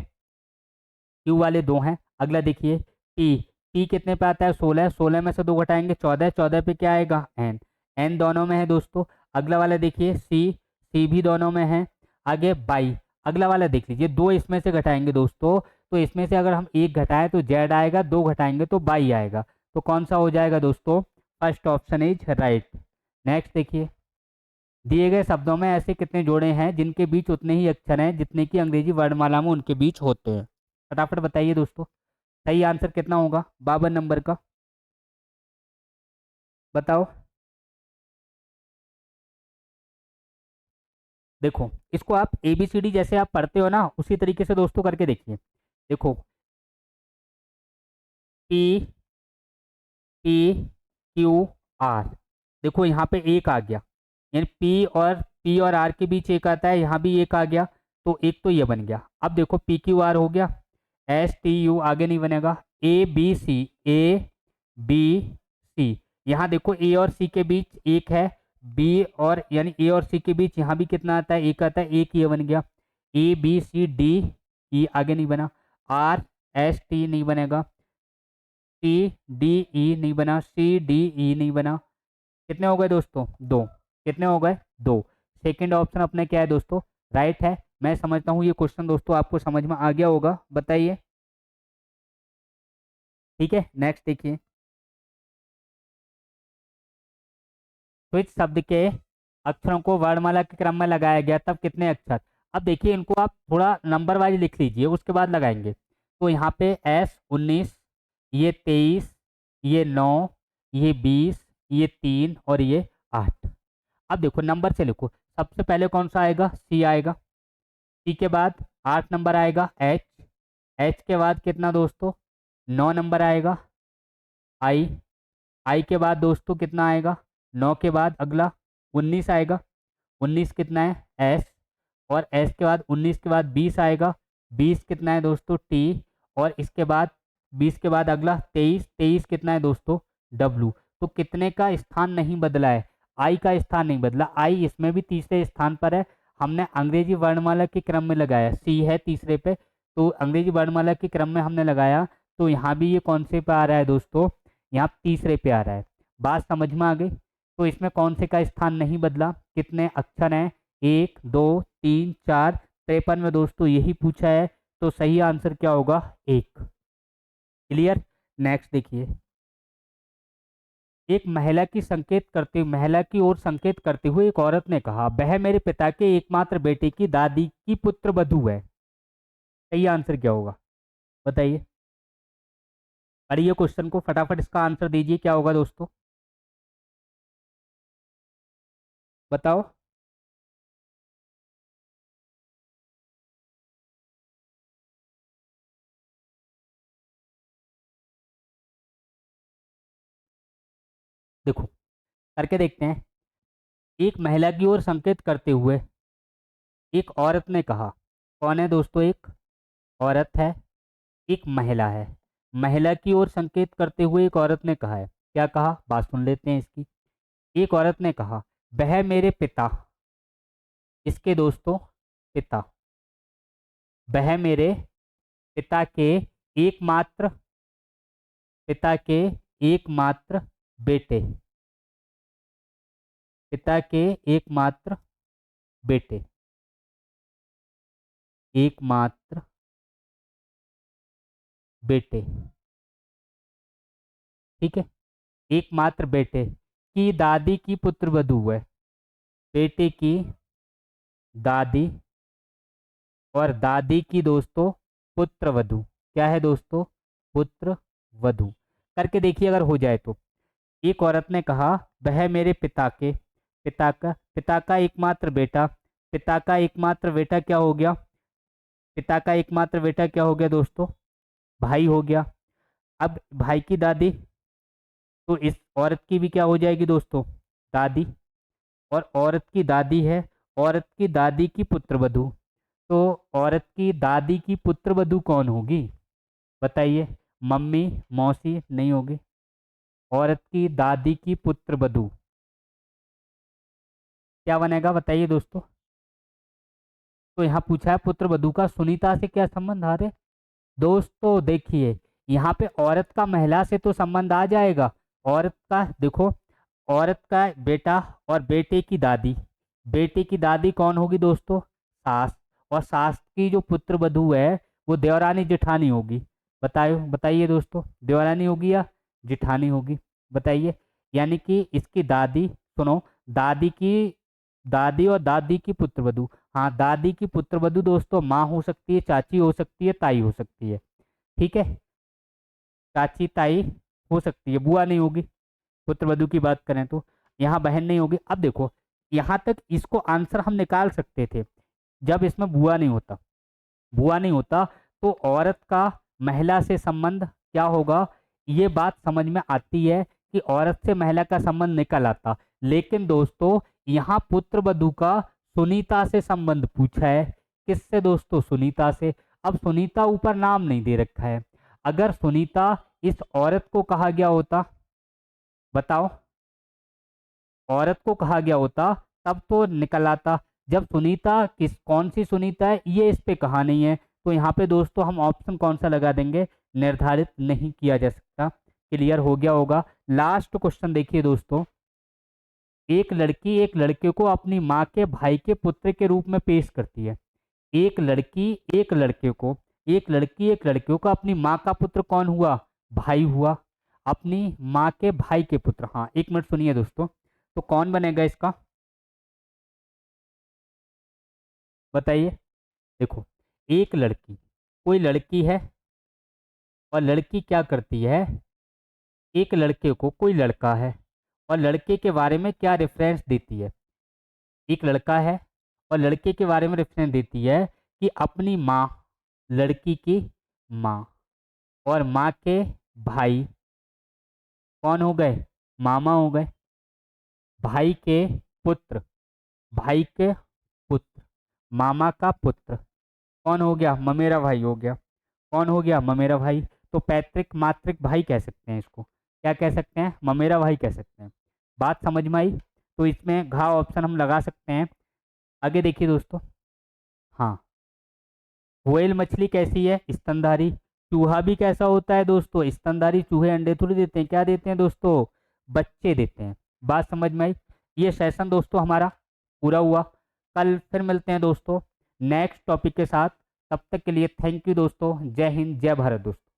क्यू वाले दो हैं। अगला देखिए टी, टी कितने पे आता है 16, 16 में से 2 घटाएंगे 14, 14 पे क्या आएगा एन, एन दोनों में है दोस्तों। अगला वाला देखिए सी, सी भी दोनों में है। आगे बाई, अगला वाला देख लीजिए, दो इसमें से घटाएंगे दोस्तों, तो इसमें से अगर हम एक घटाएं तो जेड आएगा, दो घटाएंगे तो बाई आएगा, तो कौन सा हो जाएगा दोस्तों, first option is right. Next देखिए, दिए गए शब्दों में ऐसे कितने जोड़े हैं जिनके बीच उतने ही अक्षर हैं जितने की अंग्रेजी वर्णमाला में उनके बीच होते हैं, फटाफट बताइए दोस्तों, सही आंसर कितना होगा 52 नंबर का, बताओ। देखो इसको आप ए बी सी डी जैसे आप पढ़ते हो ना, उसी तरीके से दोस्तों करके देखिए। देखो पी पी क्यू आर, देखो यहाँ पे एक आ गया, यानी पी और आर के बीच एक आता है, यहाँ भी एक आ गया, तो एक तो ये बन गया। अब देखो पी क्यू आर हो गया, एस टी यू आगे नहीं बनेगा, ए बी सी, ए बी सी, यहाँ देखो ए और सी के बीच एक है, बी और यानी ए और सी के बीच यहाँ भी कितना आता है एक आता है, एक ये बन गया। ए बी सी डी ई आगे नहीं बना, आर एस टी नहीं बनेगा, सी डी ई नहीं बना, सी डी ई नहीं बना, कितने हो गए दोस्तों दो, कितने हो गए दो। सेकंड ऑप्शन अपने क्या है दोस्तों राइट है। मैं समझता हूँ ये क्वेश्चन दोस्तों आपको समझ में आ गया होगा, बताइए, ठीक है। नेक्स्ट देखिए, स्विच शब्द के अक्षरों को वर्णमाला के क्रम में लगाया गया तब कितने अक्षर। अब देखिए इनको आप थोड़ा नंबर वाइज लिख लीजिए, उसके बाद लगाएंगे। तो यहाँ पे एस 19, ये 23, ये 9, ये 20, ये 3 और ये 8। अब देखो नंबर से लिखो। सबसे पहले कौन सा आएगा? सी आएगा। सी के बाद 8 नंबर आएगा एच। एच के बाद कितना दोस्तों? 9 नंबर आएगा आई। आई के बाद दोस्तों कितना आएगा? 9 के बाद अगला 19 आएगा। 19 कितना है? एस। और एस के बाद 19 के बाद 20 आएगा। 20 कितना है दोस्तों? टी। और इसके बाद 20 के बाद अगला 23। 23 कितना है दोस्तों? डब्लू। तो कितने का स्थान नहीं बदला है? आई का स्थान नहीं बदला। आई इसमें भी तीसरे स्थान पर है। हमने अंग्रेजी वर्णमाला के क्रम में लगाया, सी है तीसरे पे, तो अंग्रेजी वर्णमाला के क्रम में हमने लगाया। तो यहाँ भी ये कौन से पे आ रहा है दोस्तों? यहाँ तीसरे पे आ रहा है। बात समझ में आ गई? तो इसमें कौन से का स्थान नहीं बदला? कितने अक्षर हैं? 1 2 3 4। 53 में दोस्तों यही पूछा है, तो सही आंसर क्या होगा? 1। क्लियर? नेक्स्ट देखिए। एक महिला की संकेत करते महिला की ओर संकेत करते हुए एक औरत ने कहा, वह मेरे पिता के एकमात्र बेटे की दादी की पुत्र वधू है। सही आंसर क्या होगा? बताइए। पढ़िए क्वेश्चन को, फटाफट इसका आंसर दीजिए, क्या होगा दोस्तों? बताओ। देखो करके देखते हैं। एक महिला की ओर संकेत करते हुए एक औरत ने कहा। कौन है दोस्तों? एक औरत है, एक महिला है। महिला की ओर संकेत करते हुए एक औरत ने कहा है। क्या कहा? बात सुन लेते हैं इसकी। एक औरत ने कहा, वह मेरे पिता, इसके दोस्तों पिता, वह मेरे पिता के एकमात्र पिता के एकमात्र बेटे, पिता के एकमात्र बेटे, एकमात्र बेटे, ठीक है, एकमात्र बेटे की दादी की पुत्र वधू है। बेटे की दादी और दादी की दोस्तों पुत्र वधू। क्या है दोस्तों? पुत्र वधू। करके देखिए अगर हो जाए तो। एक औरत ने कहा, वह मेरे पिता का एकमात्र बेटा। पिता का एकमात्र बेटा क्या हो गया? पिता का एकमात्र बेटा क्या हो गया दोस्तों? भाई हो गया। अब भाई की दादी, तो इस औरत की भी क्या हो जाएगी दोस्तों? दादी। और औरत की दादी है, औरत की दादी की पुत्रवधू। तो औरत की दादी की पुत्रवधू कौन होगी? बताइए। मम्मी, मौसी नहीं होगी। औरत की दादी की पुत्रवधू क्या बनेगा? बताइए दोस्तों। तो यहाँ पूछा है पुत्रवधू का सुनीता से क्या संबंध आ रहे? दोस्तों देखिए, यहाँ पे औरत का महिला से तो संबंध आ जाएगा। औरत का देखो, औरत का बेटा और बेटे की दादी। बेटे की दादी कौन होगी दोस्तों? सास। और सास की जो पुत्र वधू है वो देवरानी जेठानी होगी। बताइए दोस्तों, देवरानी होगी या जेठानी होगी? बताइए। यानी कि इसकी दादी, सुनो, दादी की दादी और दादी की पुत्र वधू। हाँ, दादी की पुत्र वधू दोस्तों माँ हो सकती है, चाची हो सकती है, ताई हो सकती है। ठीक है, चाची ताई हो सकती है, बुआ नहीं होगी। पुत्र वधू की बात करें तो यहाँ बहन नहीं होगी। अब देखो, यहाँ तक इसको आंसर हम निकाल सकते थे जब इसमें बुआ नहीं होता। बुआ नहीं होता तो औरत का महिला से संबंध क्या होगा, ये बात समझ में आती है कि औरत से महिला का संबंध निकल आता। लेकिन दोस्तों यहाँ पुत्र वधू का सुनीता से संबंध पूछा है। किससे दोस्तों? सुनीता से। अब सुनीता ऊपर नाम नहीं दे रखा है। अगर सुनीता इस औरत को कहा गया होता, बताओ, औरत को कहा गया होता तब तो निकल आता। जब सुनीता किस कौन सी सुनीता है ये इस पे कहा नहीं है, तो यहाँ पे दोस्तों हम ऑप्शन कौन सा लगा देंगे? निर्धारित नहीं किया जा सकता। क्लियर हो गया होगा। लास्ट क्वेश्चन देखिए दोस्तों। एक लड़की एक लड़के को अपनी माँ के भाई के पुत्र के रूप में पेश करती है। एक लड़की एक लड़के को एक लड़की एक लड़के को अपनी माँ का पुत्र कौन हुआ? भाई हुआ। अपनी माँ के भाई के पुत्र। हाँ, एक मिनट सुनिए दोस्तों। तो कौन बनेगा इसका? बताइए। देखो, एक लड़की, कोई लड़की है और लड़की क्या करती है? एक लड़के को, कोई लड़का है और लड़के के बारे में क्या रेफरेंस देती है। एक लड़का है और लड़के के बारे में रेफरेंस देती है कि अपनी माँ, लड़की की माँ, और माँ के भाई कौन हो गए, मामा हो गए, भाई के पुत्र, भाई के पुत्र, मामा का पुत्र कौन हो गया, ममेरा भाई हो गया। कौन हो गया, ममेरा भाई। तो पैतृक मातृक भाई कह सकते हैं इसको, क्या कह सकते हैं, ममेरा भाई कह सकते हैं। बात समझ में आई। तो इसमें घा ऑप्शन हम लगा सकते हैं। आगे देखिए दोस्तों, हाँ, व्हेल मछली कैसी है, स्तनधारी। चूहा भी कैसा होता है दोस्तों, स्तनधारी। चूहे अंडे थोड़ी देते हैं, क्या देते हैं दोस्तों, बच्चे देते हैं। बात समझ में आई। ये सेशन दोस्तों हमारा पूरा हुआ। कल फिर मिलते हैं दोस्तों नेक्स्ट टॉपिक के साथ। तब तक के लिए थैंक यू दोस्तों। जय हिंद, जय भारत दोस्तों।